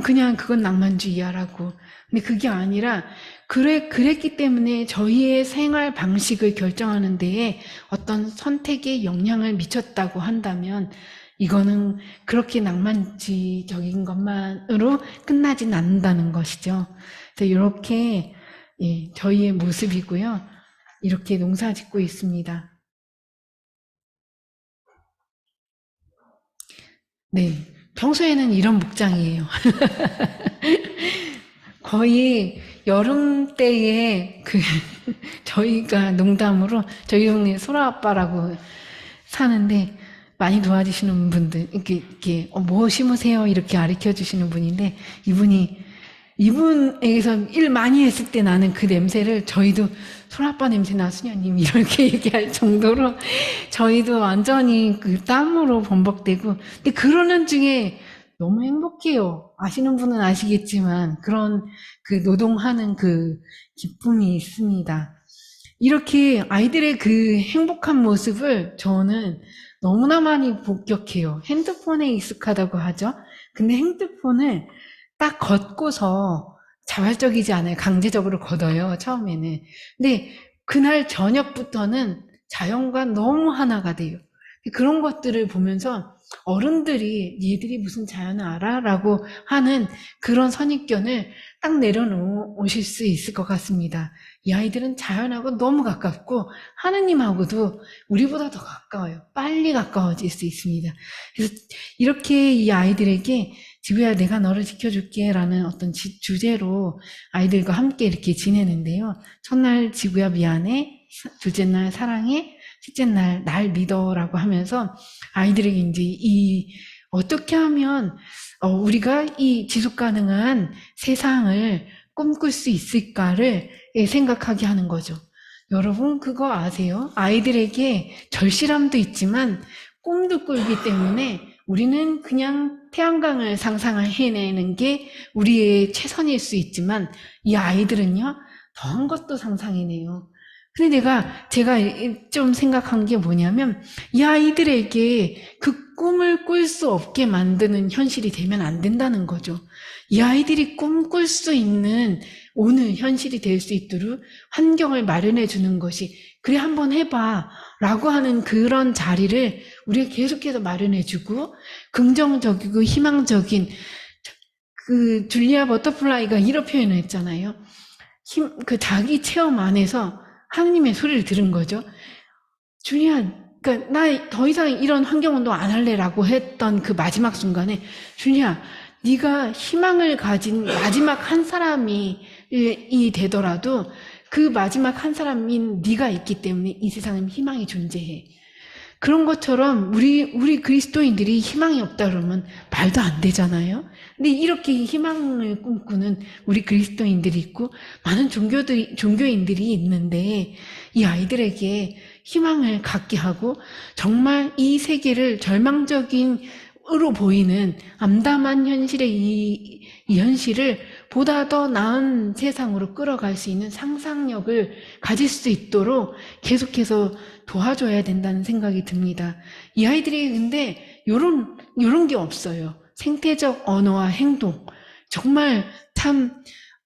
그냥 그건 낭만주의야라고. 근데 그게 아니라 그랬기 때문에 저희의 생활 방식을 결정하는 데에 어떤 선택에 영향을 미쳤다고 한다면 이거는 그렇게 낭만주의적인 것만으로 끝나진 않는다는 것이죠. 그래서 이렇게 저희의 모습이고요. 이렇게 농사 짓고 있습니다. 네, 평소에는 이런 목장이에요. 거의 여름 때에 저희가 농담으로 저희 동네 소라 아빠라고 사는데 많이 도와주시는 분들, 이렇게, 뭐 심으세요? 이렇게 가르쳐 주시는 분인데, 이분에게서 일 많이 했을 때 나는 그 냄새를 저희도 소라아빠 냄새 나, 수녀님, 이렇게 얘기할 정도로 저희도 완전히 그 땀으로 범벅되고, 근데 그러는 중에 너무 행복해요. 아시는 분은 아시겠지만, 그런 그 노동하는 그 기쁨이 있습니다. 이렇게 아이들의 그 행복한 모습을 저는 너무나 많이 목격해요. 핸드폰에 익숙하다고 하죠. 근데 핸드폰을 딱 걷고서 자발적이지 않아요. 강제적으로 걷어요, 처음에는. 근데 그날 저녁부터는 자연과 너무 하나가 돼요. 그런 것들을 보면서 어른들이 니들이 무슨 자연을 알아? 라고 하는 그런 선입견을 딱 내려놓으실 수 있을 것 같습니다. 이 아이들은 자연하고 너무 가깝고 하느님하고도 우리보다 더 가까워요. 빨리 가까워질 수 있습니다. 그래서 이렇게 이 아이들에게 지구야 내가 너를 지켜줄게 라는 어떤 주제로 아이들과 함께 이렇게 지내는데요. 첫날 지구야 미안해, 둘째 날 사랑해, 셋째 날 믿어라고 하면서 아이들에게 이제 어떻게 하면 우리가 이 지속 가능한 세상을 꿈꿀 수 있을까를 생각하게 하는 거죠. 여러분 그거 아세요? 아이들에게 절실함도 있지만 꿈도 꿀기 때문에 우리는 그냥 태양광을 상상을 해내는 게 우리의 최선일 수 있지만 이 아이들은요 더한 것도 상상해내요. 근데 제가 좀 생각한 게 뭐냐면 이 아이들에게 그 꿈을 꿀 수 없게 만드는 현실이 되면 안 된다는 거죠. 이 아이들이 꿈꿀 수 있는 오늘 현실이 될 수 있도록 환경을 마련해 주는 것이 그래 한번 해봐 라고 하는 그런 자리를 우리가 계속해서 마련해 주고 긍정적이고 희망적인 그 줄리아 버터플라이가 이런 표현을 했잖아요. 자기 체험 안에서 하느님의 소리를 들은 거죠. 줄리아, 그러니까 나 더 이상 이런 환경운동 안 할래라고 했던 그 마지막 순간에 줄리아, 네가 희망을 가진 마지막 한 사람이 되더라도 그 마지막 한 사람인 네가 있기 때문에 이 세상엔 희망이 존재해. 그런 것처럼 우리 그리스도인들이 희망이 없다 그러면 말도 안 되잖아요. 근데 이렇게 희망을 꿈꾸는 우리 그리스도인들이 있고 많은 종교인들이 있는데 이 아이들에게 희망을 갖게 하고 정말 이 세계를 절망적인으로 보이는 암담한 현실의 이 현실을 보다 더 나은 세상으로 끌어갈 수 있는 상상력을 가질 수 있도록 계속해서 도와줘야 된다는 생각이 듭니다. 이 아이들이 근데 요런 게 없어요. 생태적 언어와 행동. 정말 참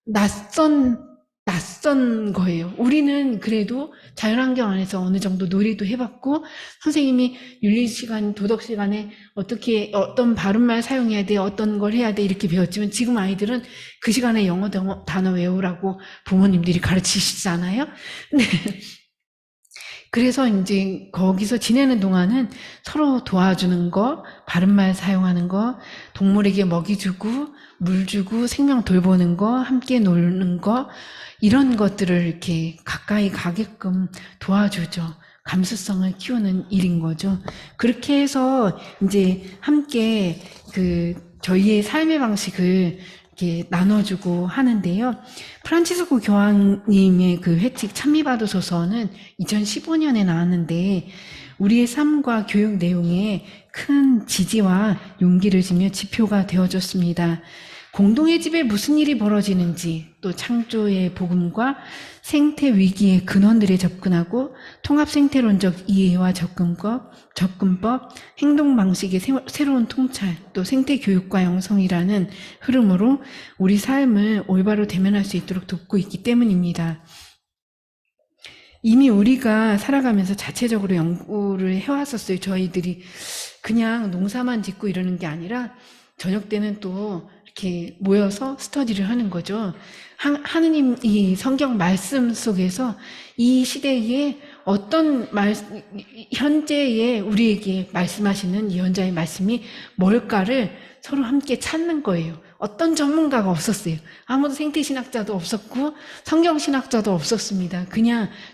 낯선 거예요. 우리는 그래도 자연환경 안에서 어느 정도 놀이도 해봤고, 선생님이 윤리 시간, 도덕 시간에 어떻게, 어떤 바른말 사용해야 돼, 어떤 걸 해야 돼, 이렇게 배웠지만 지금 아이들은 그 시간에 영어 단어 외우라고 부모님들이 가르치시잖아요. 네. 그래서 이제 거기서 지내는 동안은 서로 도와주는 거, 바른말 사용하는 거, 동물에게 먹이 주고, 물 주고, 생명 돌보는 거, 함께 노는 거, 이런 것들을 이렇게 가까이 가게끔 도와주죠. 감수성을 키우는 일인 거죠. 그렇게 해서 이제 함께 저희의 삶의 방식을 이렇게 나눠주고 하는데요. 프란치스코 교황님의 그 회칙 찬미받으소서는 2015년에 나왔는데 우리의 삶과 교육 내용에 큰 지지와 용기를 주며 지표가 되어줬습니다. 공동의 집에 무슨 일이 벌어지는지, 또 창조의 복음과 생태 위기의 근원들에 접근하고 통합 생태론적 이해와 접근법, 행동 방식의 새로운 통찰, 또 생태 교육과 영성이라는 흐름으로 우리 삶을 올바로 대면할 수 있도록 돕고 있기 때문입니다. 이미 우리가 살아가면서 자체적으로 연구를 해왔었어요. 저희들이 그냥 농사만 짓고 이러는 게 아니라 저녁 때는 또 이렇게 모여서 스터디를 하는 거죠. 하느님 이 성경 말씀 속에서 이 시대에 어떤 현재의 우리에게 말씀하시는 예언자의 말씀이 뭘까를 서로 함께 찾는 거예요. 어떤 전문가가 없었어요. 아무도 생태신학자도 없었고 성경신학자도 없었습니다.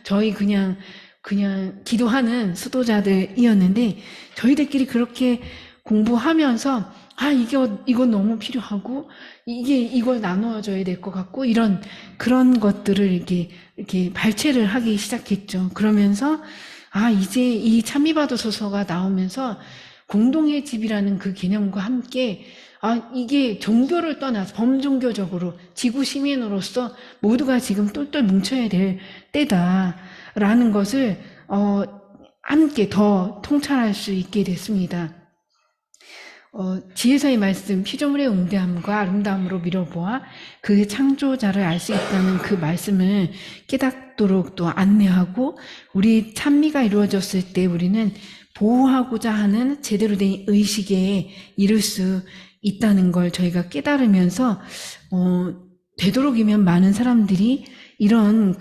저희 그냥 기도하는 수도자들이었는데 저희들끼리 그렇게 공부하면서 이거 너무 필요하고 이걸 나누어줘야 될 것 같고 그런 것들을 이렇게 발췌를 하기 시작했죠. 그러면서 이제 이 찬미받으소서가 나오면서 공동의 집이라는 그 개념과 함께 이게 종교를 떠나서 범종교적으로 지구 시민으로서 모두가 지금 똘똘 뭉쳐야 될 때다라는 것을 함께 더 통찰할 수 있게 됐습니다. 지혜서의 말씀, 피조물의 응대함과 아름다움으로 미뤄보아 그 창조자를 알 수 있다는 그 말씀을 깨닫도록 또 안내하고, 우리 찬미가 이루어졌을 때 우리는 보호하고자 하는 제대로 된 의식에 이를 수 있다는 걸 저희가 깨달으면서 되도록이면 많은 사람들이 이런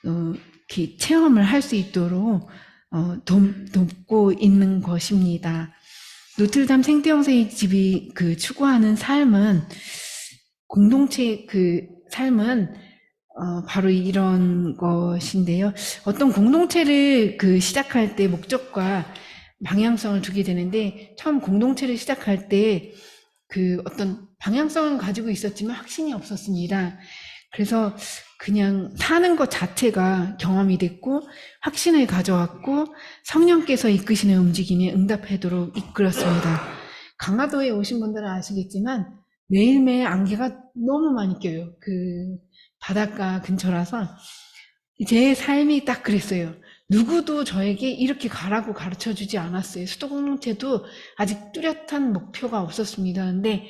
이렇게 체험을 할 수 있도록 돕고 있는 것입니다. 노틀담 생태영세의 집이 추구하는 삶은, 공동체 삶은 바로 이런 것인데요. 어떤 공동체를 시작할 때 목적과 방향성을 두게 되는데, 처음 공동체를 시작할 때 어떤 방향성은 가지고 있었지만 확신이 없었습니다. 그래서 그냥 사는 것 자체가 경험이 됐고 확신을 가져왔고 성령께서 이끄시는 움직임에 응답하도록 이끌었습니다. 강화도에 오신 분들은 아시겠지만 매일매일 안개가 너무 많이 껴요. 바닷가 근처라서 제 삶이 딱 그랬어요. 누구도 저에게 이렇게 가라고 가르쳐주지 않았어요. 수도공동체도 아직 뚜렷한 목표가 없었습니다. 근데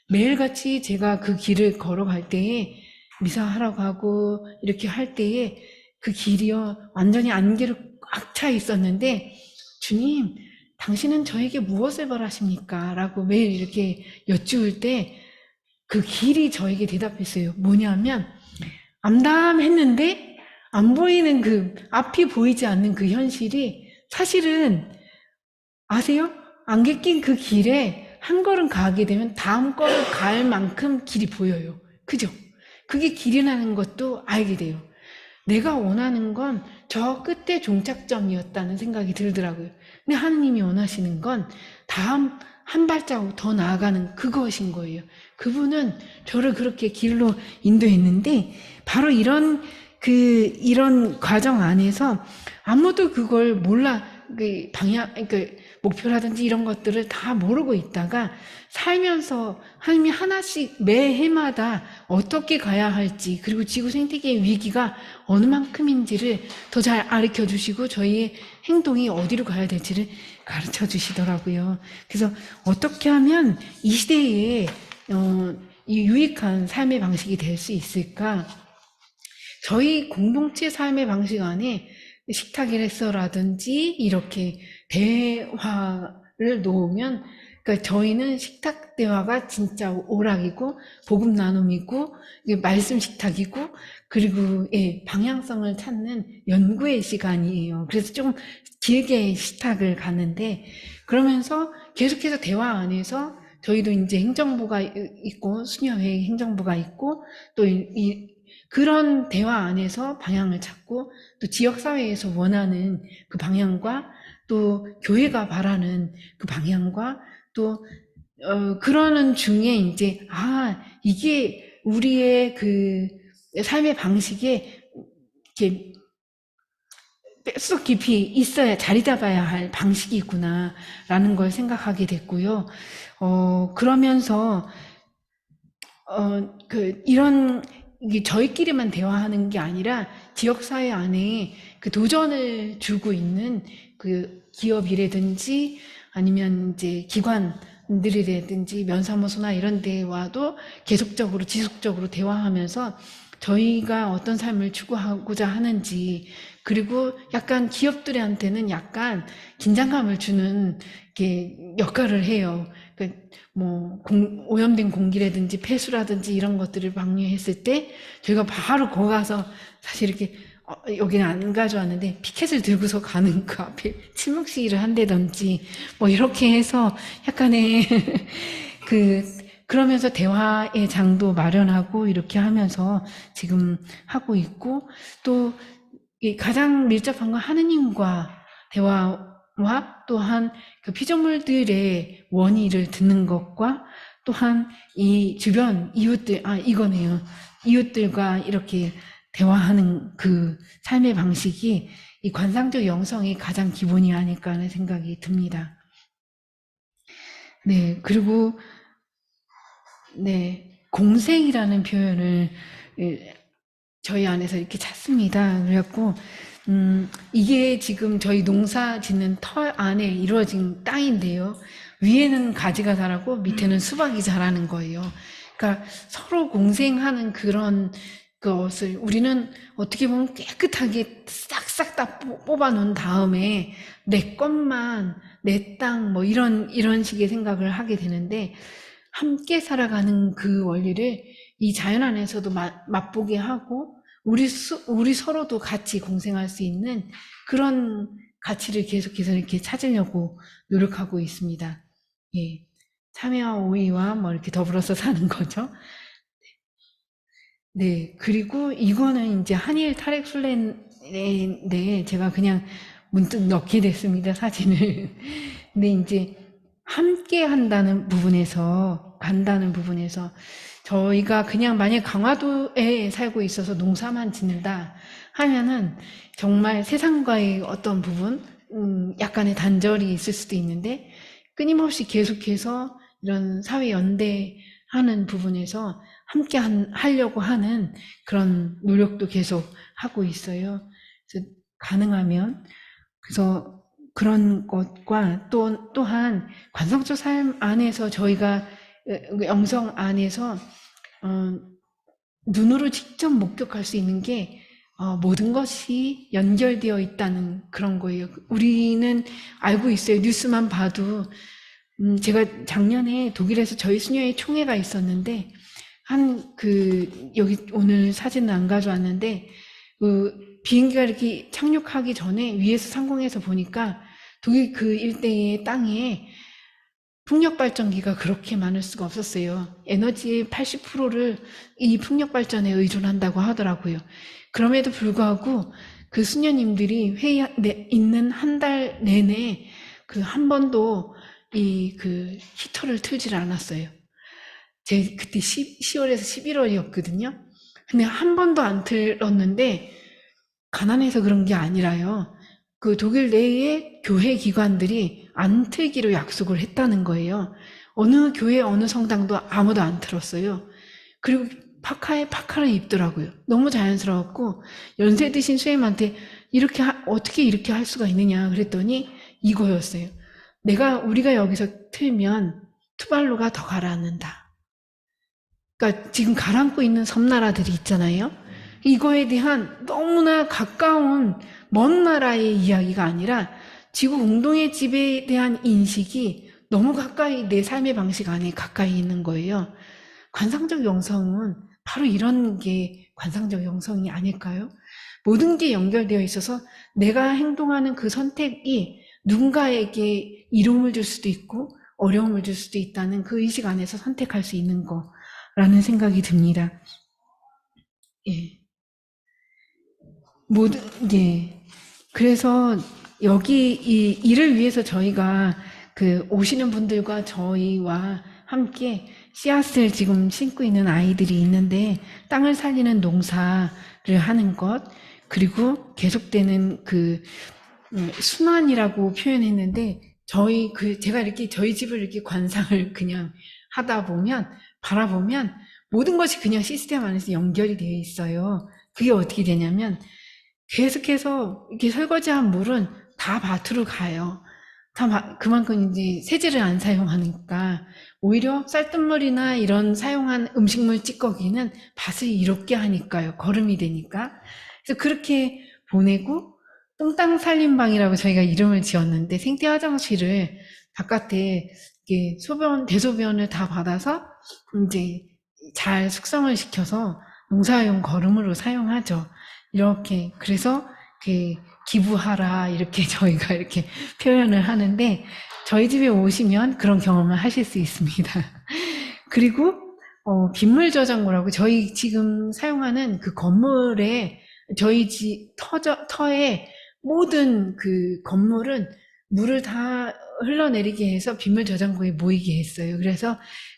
매일같이 제가 그 길을 걸어갈 때에, 미사하라고 하고 이렇게 할 때에 그 길이요 완전히 안개로 꽉 차 있었는데, 주님, 당신은 저에게 무엇을 바라십니까? 라고 매일 이렇게 여쭈을 때 그 길이 저에게 대답했어요. 뭐냐면, 암담했는데 안 보이는 앞이 보이지 않는 그 현실이 사실은, 아세요? 안개 낀 그 길에 한 걸음 가게 되면 다음 걸음 갈 만큼 길이 보여요. 그죠? 그게 길이라는 것도 알게 돼요. 내가 원하는 건 저 끝에 종착점이었다는 생각이 들더라고요. 근데 하느님이 원하시는 건 다음 한 발자국 더 나아가는 그것인 거예요. 그분은 저를 그렇게 길로 인도했는데, 바로 이런 과정 안에서 아무도 그걸 몰라, 목표라든지 이런 것들을 다 모르고 있다가 살면서 하나님이 하나씩 매 해마다 어떻게 가야 할지, 그리고 지구 생태계의 위기가 어느 만큼인지를 더 잘 가르쳐 주시고 저희의 행동이 어디로 가야 될지를 가르쳐 주시더라고요. 그래서 어떻게 하면 이 시대에 이 유익한 삶의 방식이 될 수 있을까? 저희 공동체 삶의 방식 안에 식탁 일회서라든지 이렇게 대화를 놓으면, 그러니까 저희는 식탁 대화가 진짜 오락이고 복음 나눔이고 말씀 식탁이고, 그리고 방향성을 찾는 연구의 시간이에요. 그래서 좀 길게 식탁을 가는데, 그러면서 계속해서 대화 안에서 저희도 이제 행정부가 있고 수녀회 행정부가 있고 또 그런 대화 안에서 방향을 찾고, 또 지역사회에서 원하는 그 방향과 또 교회가 바라는 그 방향과 또 그러는 중에 이제 이게 우리의 삶의 방식에 이렇게 뼛속 깊이 있어야, 자리 잡아야 할 방식이구나 라는 걸 생각하게 됐고요. 그러면서 이게 저희끼리만 대화하는 게 아니라 지역사회 안에 도전을 주고 있는 기업이라든지 아니면 이제 기관들이라든지 면사무소나 이런 데와도 계속적으로 지속적으로 대화하면서 저희가 어떤 삶을 추구하고자 하는지, 그리고 약간 기업들한테는 약간 긴장감을 주는 역할을 해요. 오염된 공기라든지 폐수라든지 이런 것들을 방류했을 때 저희가 바로 거기 가서 사실 이렇게 여기는 안 가져왔는데 피켓을 들고서 가는 그 앞에 침묵 시위를 한다든지 뭐 이렇게 해서 약간의 그러면서 대화의 장도 마련하고 이렇게 하면서 지금 하고 있고, 또 이 가장 밀접한 건 하느님과 대화와 또한 그 피조물들의 원의를 듣는 것과 또한 이 주변 이웃들, 이거네요. 이웃들과 이렇게 대화하는 그 삶의 방식이 이 관상적 영성의 가장 기본이 아닐까 하는 생각이 듭니다. 네, 그리고 네, 공생이라는 표현을 저희 안에서 이렇게 찾습니다. 그래갖고 이게 지금 저희 농사 짓는 터 안에 이루어진 땅인데요. 위에는 가지가 자라고 밑에는 수박이 자라는 거예요. 그러니까 서로 공생하는 그런 것을 우리는 어떻게 보면 깨끗하게 싹싹 다 뽑아 놓은 다음에 내 것만, 내 땅, 뭐 이런 식의 생각을 하게 되는데, 함께 살아가는 그 원리를 이 자연 안에서도 맛보게 하고 우리 서로도 같이 공생할 수 있는 그런 가치를 계속해서 이렇게 찾으려고 노력하고 있습니다. 예. 참외와 오이와 뭐 이렇게 더불어서 사는 거죠. 네. 그리고 이거는 이제 한일 탈핵 순례인데 제가 그냥 문득 넣게 됐습니다, 사진을. 근데 이제 함께 한다는 부분에서, 간다는 부분에서 저희가 그냥 만약 강화도에 살고 있어서 농사만 짓는다 하면은 정말 세상과의 어떤 부분, 약간의 단절이 있을 수도 있는데, 끊임없이 계속해서 이런 사회 연대하는 부분에서 함께 하려고 하는 그런 노력도 계속 하고 있어요. 그래서 가능하면, 그래서 그런 것과 또한 관성적 삶 안에서 저희가 영성 안에서 눈으로 직접 목격할 수 있는 게 모든 것이 연결되어 있다는 그런 거예요. 우리는 알고 있어요. 뉴스만 봐도. 제가 작년에 독일에서 저희 수녀의 총회가 있었는데 여기 오늘 사진은 안 가져왔는데 비행기가 이렇게 착륙하기 전에 위에서 상공에서 보니까 독일 그 일대의 땅에 풍력 발전기가 그렇게 많을 수가 없었어요. 에너지의 80%를 이 풍력 발전에 의존한다고 하더라고요. 그럼에도 불구하고 그 수녀님들이 있는 한 달 내내 한 번도 히터를 틀질 않았어요. 제 그때 10월에서 11월이었거든요. 근데 한 번도 안 틀었는데 가난해서 그런 게 아니라요. 그 독일 내의 교회 기관들이 안 틀기로 약속을 했다는 거예요. 어느 교회, 어느 성당도 아무도 안 틀었어요. 그리고 파카를 입더라고요. 너무 자연스러웠고, 연세 드신 수임한테 어떻게 이렇게 할 수가 있느냐 그랬더니 이거였어요. 우리가 여기서 틀면 투발로가 더 가라앉는다. 그러니까 지금 가라앉고 있는 섬나라들이 있잖아요. 이거에 대한 너무나 가까운 먼 나라의 이야기가 아니라 지구 공동의 지배에 대한 인식이 너무 가까이 내 삶의 방식 안에 가까이 있는 거예요. 관상적 영성은 바로 이런 게 관상적 영성이 아닐까요? 모든 게 연결되어 있어서 내가 행동하는 그 선택이 누군가에게 이로움을 줄 수도 있고 어려움을 줄 수도 있다는 그 의식 안에서 선택할 수 있는 거라는 생각이 듭니다. 예. 그래서 여기 이를 위해서 저희가 오시는 분들과 저희와 함께 씨앗을 지금 심고 있는 아이들이 있는데, 땅을 살리는 농사를 하는 것, 그리고 계속되는 순환이라고 표현했는데, 제가 이렇게 저희 집을 이렇게 관상을 그냥 바라보면 모든 것이 그냥 시스템 안에서 연결이 되어 있어요. 그게 어떻게 되냐면 계속해서 이렇게 설거지한 물은 다 밭으로 가요. 그만큼 이제 세제를 안 사용하니까 오히려 쌀뜨물이나 이런 사용한 음식물 찌꺼기는 밭을 이롭게 하니까요. 거름이 되니까. 그래서 그렇게 보내고, 똥땅 살림방이라고 저희가 이름을 지었는데, 생태 화장실을 바깥에 이렇게 대소변을 다 받아서 이제 잘 숙성을 시켜서 농사용 거름으로 사용하죠. 이렇게 그래서 그 기부하라 이렇게 저희가 이렇게 표현을 하는데 저희 집에 오시면 그런 경험을 하실 수 있습니다. 그리고 빗물 저장고라고 저희 지금 사용하는 그 건물에 저희 집 터에 모든 그 건물은 물을 다 흘러내리게 해서 빗물 저장고에 모이게 했어요.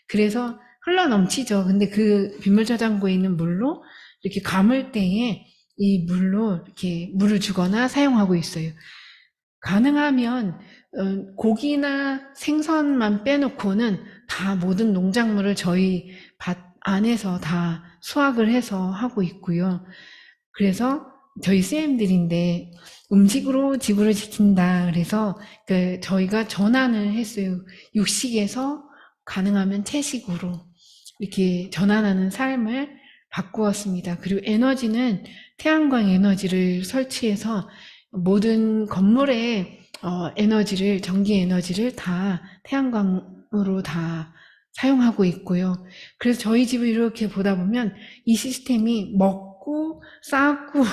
그래서 흘러 넘치죠. 근데 그 빗물 저장고에 있는 물로 이렇게 감을 때에 이 물로 이렇게 물을 주거나 사용하고 있어요. 가능하면 고기나 생선만 빼놓고는 다 모든 농작물을 저희 밭 안에서 다 수확을 해서 하고 있고요. 그래서 저희 쌤들인데 음식으로 지구를 지킨다. 그래서 저희가 전환을 했어요. 육식에서 가능하면 채식으로 이렇게 전환하는 삶을 바꾸었습니다. 그리고 에너지는 태양광 에너지를 설치해서 모든 건물의 에너지를, 전기 에너지를 다 태양광으로 다 사용하고 있고요. 그래서 저희 집을 이렇게 보다 보면 이 시스템이 먹고 싸고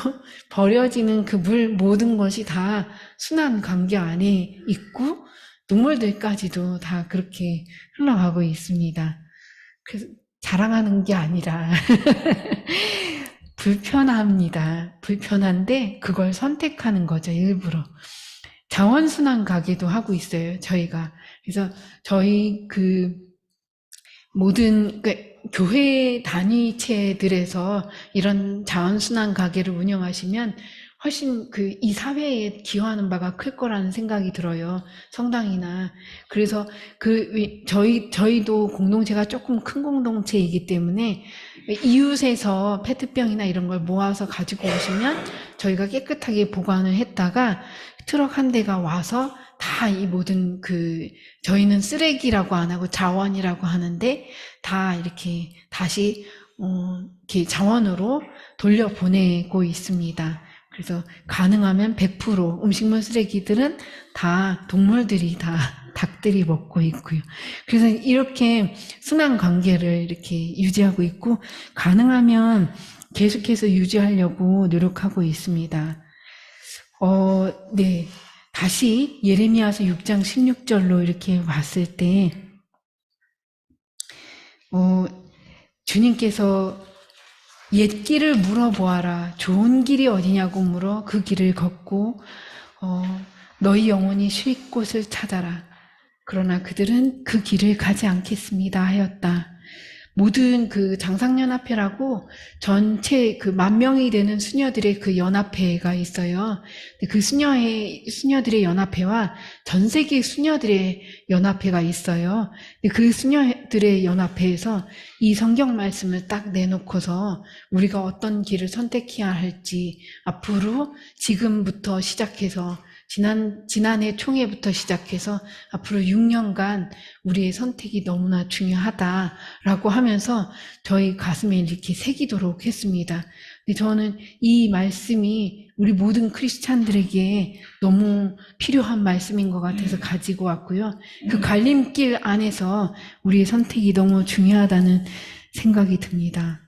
버려지는 그 물 모든 것이 다 순환 관계 안에 있고 동물들까지도 다 그렇게 흘러가고 있습니다. 그래서 자랑하는 게 아니라 불편합니다. 불편한데 그걸 선택하는 거죠, 일부러. 자원순환 가게도 하고 있어요, 저희가. 그래서 저희 모든 교회 단위체들에서 이런 자원순환 가게를 운영하시면 훨씬 이 사회에 기여하는 바가 클 거라는 생각이 들어요. 성당이나. 그래서 저희도 공동체가 조금 큰 공동체이기 때문에 이웃에서 페트병이나 이런 걸 모아서 가지고 오시면 저희가 깨끗하게 보관을 했다가 트럭 한 대가 와서 다 이 모든 저희는 쓰레기라고 안 하고 자원이라고 하는데 다 이렇게 다시 이렇게 자원으로 돌려보내고 있습니다. 그래서 가능하면 100% 음식물 쓰레기들은 다 동물들이 닭들이 먹고 있고요. 그래서 이렇게 순환 관계를 이렇게 유지하고 있고 가능하면 계속해서 유지하려고 노력하고 있습니다. 네. 다시 예레미야서 6장 16절로 이렇게 봤을 때 주님께서 옛 길을 물어보아라. 좋은 길이 어디냐고 물어 그 길을 걷고 너희 영혼이 쉴 곳을 찾아라. 그러나 그들은 그 길을 가지 않겠습니다 하였다. 모든 장상연합회라고 전체 10,000명이 되는 수녀들의 연합회가 있어요. 그 수녀들의 연합회와 전 세계 수녀들의 연합회가 있어요. 그 수녀들의 연합회에서 이 성경 말씀을 딱 내놓고서 우리가 어떤 길을 선택해야 할지 앞으로 지금부터 시작해서 지난해 총회부터 시작해서 앞으로 6년간 우리의 선택이 너무나 중요하다라고 하면서 저희 가슴에 이렇게 새기도록 했습니다. 근데 저는 이 말씀이 우리 모든 크리스찬들에게 너무 필요한 말씀인 것 같아서 가지고 왔고요. 그 갈림길 안에서 우리의 선택이 너무 중요하다는 생각이 듭니다.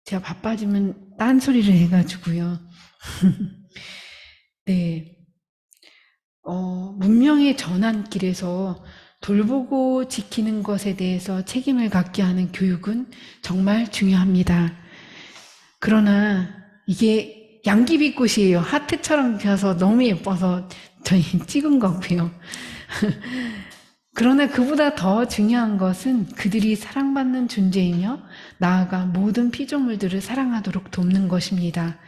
제가 바빠지면 딴소리를 해가지고요. 네. 문명의 전환길에서 돌보고 지키는 것에 대해서 책임을 갖게 하는 교육은 정말 중요합니다. 그러나 이게 양귀비꽃이에요. 하트처럼 펴서 너무 예뻐서 저희 찍은 거고요. 그러나 그보다 더 중요한 것은 그들이 사랑받는 존재이며 나아가 모든 피조물들을 사랑하도록 돕는 것입니다.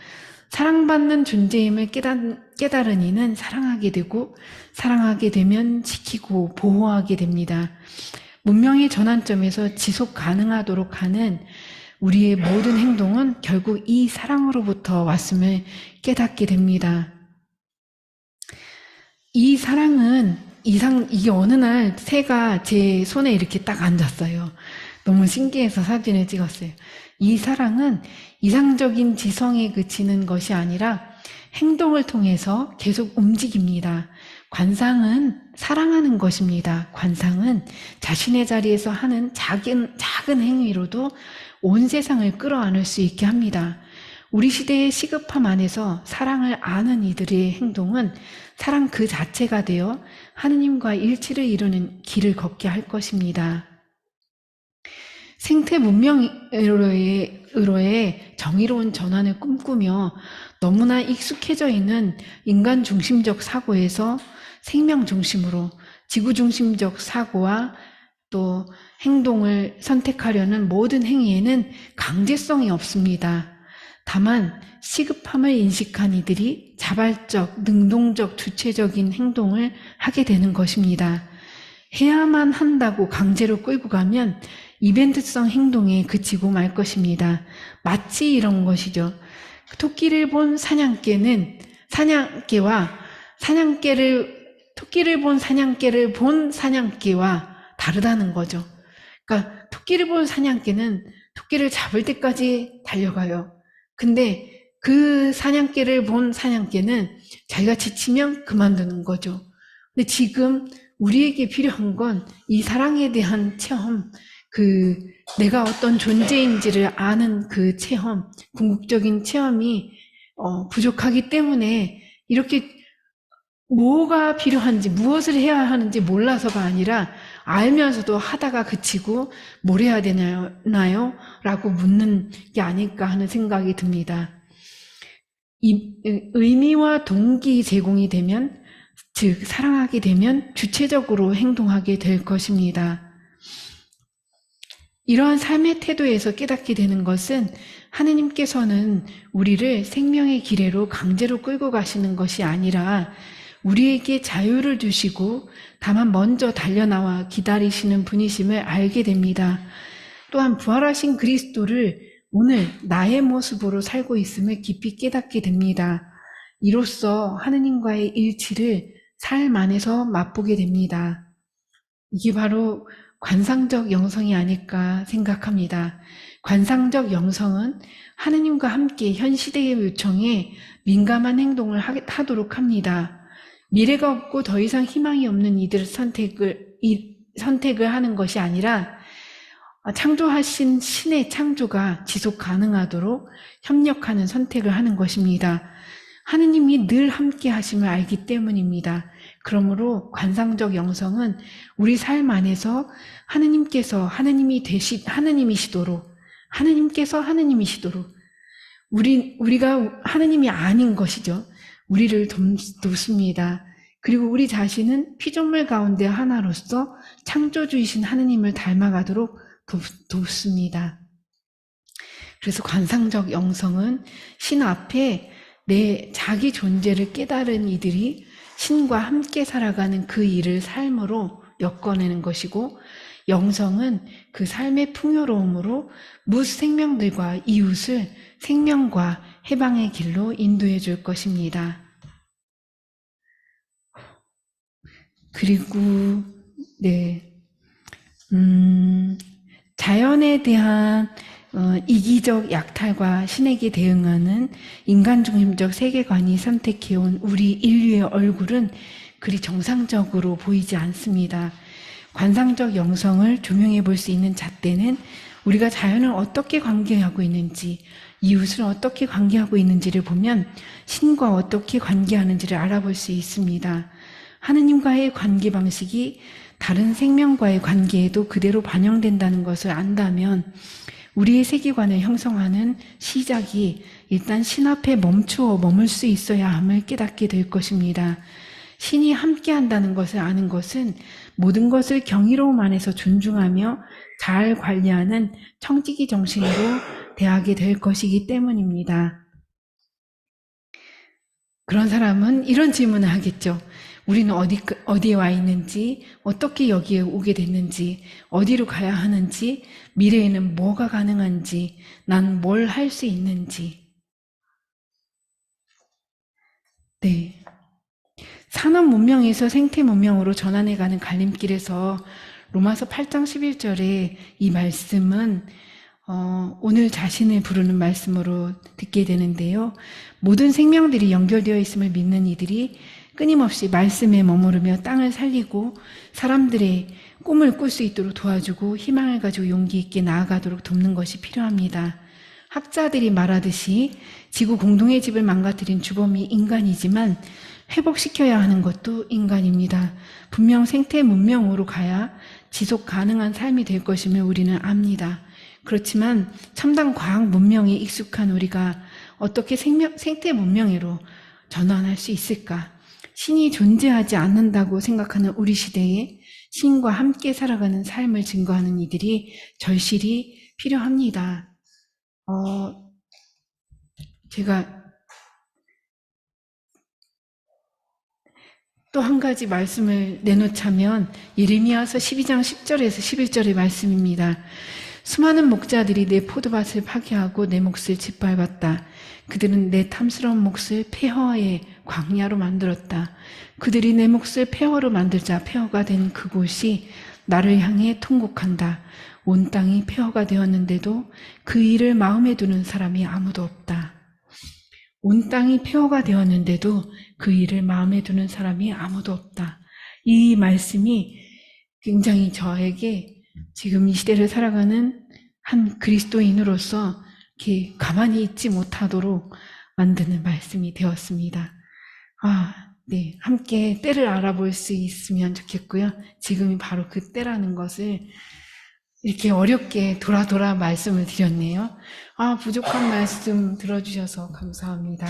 사랑받는 존재임을 깨달은 이는 사랑하게 되고 사랑하게 되면 지키고 보호하게 됩니다. 문명의 전환점에서 지속 가능하도록 하는 우리의 모든 행동은 결국 이 사랑으로부터 왔음을 깨닫게 됩니다. 이 사랑은 이게 어느 날 새가 제 손에 이렇게 딱 앉았어요. 너무 신기해서 사진을 찍었어요. 이 사랑은 이상적인 지성에 그치는 것이 아니라 행동을 통해서 계속 움직입니다. 관상은 사랑하는 것입니다. 관상은 자신의 자리에서 하는 작은 행위로도 온 세상을 끌어안을 수 있게 합니다. 우리 시대의 시급함 안에서 사랑을 아는 이들의 행동은 사랑 그 자체가 되어 하느님과 일치를 이루는 길을 걷게 할 것입니다. 생태 문명으로의 정의로운 전환을 꿈꾸며 너무나 익숙해져 있는 인간 중심적 사고에서 생명 중심으로 지구 중심적 사고와 또 행동을 선택하려는 모든 행위에는 강제성이 없습니다. 다만 시급함을 인식한 이들이 자발적, 능동적, 주체적인 행동을 하게 되는 것입니다. 해야만 한다고 강제로 끌고 가면 이벤트성 행동에 그치고 말 것입니다. 마치 이런 것이죠. 토끼를 본 사냥개는 토끼를 본 사냥개와 다르다는 거죠. 그러니까 토끼를 본 사냥개는 토끼를 잡을 때까지 달려가요. 근데 그 사냥개를 본 사냥개는 자기가 지치면 그만두는 거죠. 근데 지금 우리에게 필요한 건 이 사랑에 대한 체험, 내가 어떤 존재인지를 아는 그 체험, 궁극적인 체험이 부족하기 때문에 이렇게 뭐가 필요한지, 무엇을 해야 하는지 몰라서가 아니라 알면서도 하다가 그치고 뭘 해야 되나요? 라고 묻는 게 아닐까 하는 생각이 듭니다. 의미와 동기 제공이 되면, 즉 사랑하게 되면 주체적으로 행동하게 될 것입니다. 이러한 삶의 태도에서 깨닫게 되는 것은 하느님께서는 우리를 생명의 기회로 강제로 끌고 가시는 것이 아니라 우리에게 자유를 주시고 다만 먼저 달려나와 기다리시는 분이심을 알게 됩니다. 또한 부활하신 그리스도를 오늘 나의 모습으로 살고 있음을 깊이 깨닫게 됩니다. 이로써 하느님과의 일치를 삶 안에서 맛보게 됩니다. 이게 바로 관상적 영성이 아닐까 생각합니다. 관상적 영성은 하느님과 함께 현 시대의 요청에 민감한 행동을 하도록 합니다. 미래가 없고 더 이상 희망이 없는 이들의 선택을 하는 것이 아니라 창조하신 신의 창조가 지속 가능하도록 협력하는 선택을 하는 것입니다. 하느님이 늘 함께 하심을 알기 때문입니다. 그러므로 관상적 영성은 우리 삶 안에서 하느님께서 하느님이시도록 우리가 하느님이 아닌 것이죠. 우리를 돕습니다. 그리고 우리 자신은 피조물 가운데 하나로서 창조주이신 하느님을 닮아가도록 돕습니다. 그래서 관상적 영성은 신 앞에 내 자기 존재를 깨달은 이들이 신과 함께 살아가는 그 일을 삶으로 엮어내는 것이고, 영성은 그 삶의 풍요로움으로 무생명들과 이웃을 생명과 해방의 길로 인도해 줄 것입니다. 그리고 자연에 대한 이기적 약탈과 신에게 대응하는 인간 중심적 세계관이 선택해온 우리 인류의 얼굴은 그리 정상적으로 보이지 않습니다. 관상적 영성을 조명해 볼 수 있는 잣대는 우리가 자연을 어떻게 관계하고 있는지, 이웃을 어떻게 관계하고 있는지를 보면 신과 어떻게 관계하는지를 알아볼 수 있습니다. 하느님과의 관계 방식이 다른 생명과의 관계에도 그대로 반영된다는 것을 안다면 우리의 세계관을 형성하는 시작이 일단 신 앞에 멈추어 머물 수 있어야 함을 깨닫게 될 것입니다. 신이 함께한다는 것을 아는 것은 모든 것을 경이로움 안에서 존중하며 잘 관리하는 청지기 정신으로 대하게 될 것이기 때문입니다. 그런 사람은 이런 질문을 하겠죠. 우리는 어디에 와 있는지, 어떻게 여기에 오게 됐는지, 어디로 가야 하는지, 미래에는 뭐가 가능한지, 난 뭘 할 수 있는지. 네. 산업 문명에서 생태 문명으로 전환해가는 갈림길에서 로마서 8장 11절에 이 말씀은 오늘 자신을 부르는 말씀으로 듣게 되는데요. 모든 생명들이 연결되어 있음을 믿는 이들이 끊임없이 말씀에 머무르며 땅을 살리고 사람들의 꿈을 꿀 수 있도록 도와주고 희망을 가지고 용기 있게 나아가도록 돕는 것이 필요합니다. 학자들이 말하듯이 지구 공동의 집을 망가뜨린 주범이 인간이지만 회복시켜야 하는 것도 인간입니다. 분명 생태 문명으로 가야 지속 가능한 삶이 될 것임을 우리는 압니다. 그렇지만 첨단 과학 문명에 익숙한 우리가 어떻게 생태 문명으로 전환할 수 있을까? 신이 존재하지 않는다고 생각하는 우리 시대에 신과 함께 살아가는 삶을 증거하는 이들이 절실히 필요합니다. 제가 또 한 가지 말씀을 내놓자면 예레미야서 12장 10절에서 11절의 말씀입니다. 수많은 목자들이 내 포도밭을 파괴하고 내 몫을 짓밟았다. 그들은 내 탐스러운 몫을 폐허의 광야로 만들었다. 그들이 내 몫을 폐허로 만들자 폐허가 된 그곳이 나를 향해 통곡한다. 온 땅이 폐허가 되었는데도 그 일을 마음에 두는 사람이 아무도 없다. 온 땅이 폐허가 되었는데도 그 일을 마음에 두는 사람이 아무도 없다. 이 말씀이 굉장히 저에게 지금 이 시대를 살아가는 한 그리스도인으로서 이렇게 가만히 있지 못하도록 만드는 말씀이 되었습니다. 네. 함께 때를 알아볼 수 있으면 좋겠고요. 지금이 바로 그 때라는 것을 이렇게 어렵게 돌아 말씀을 드렸네요. 부족한 말씀 들어주셔서 감사합니다.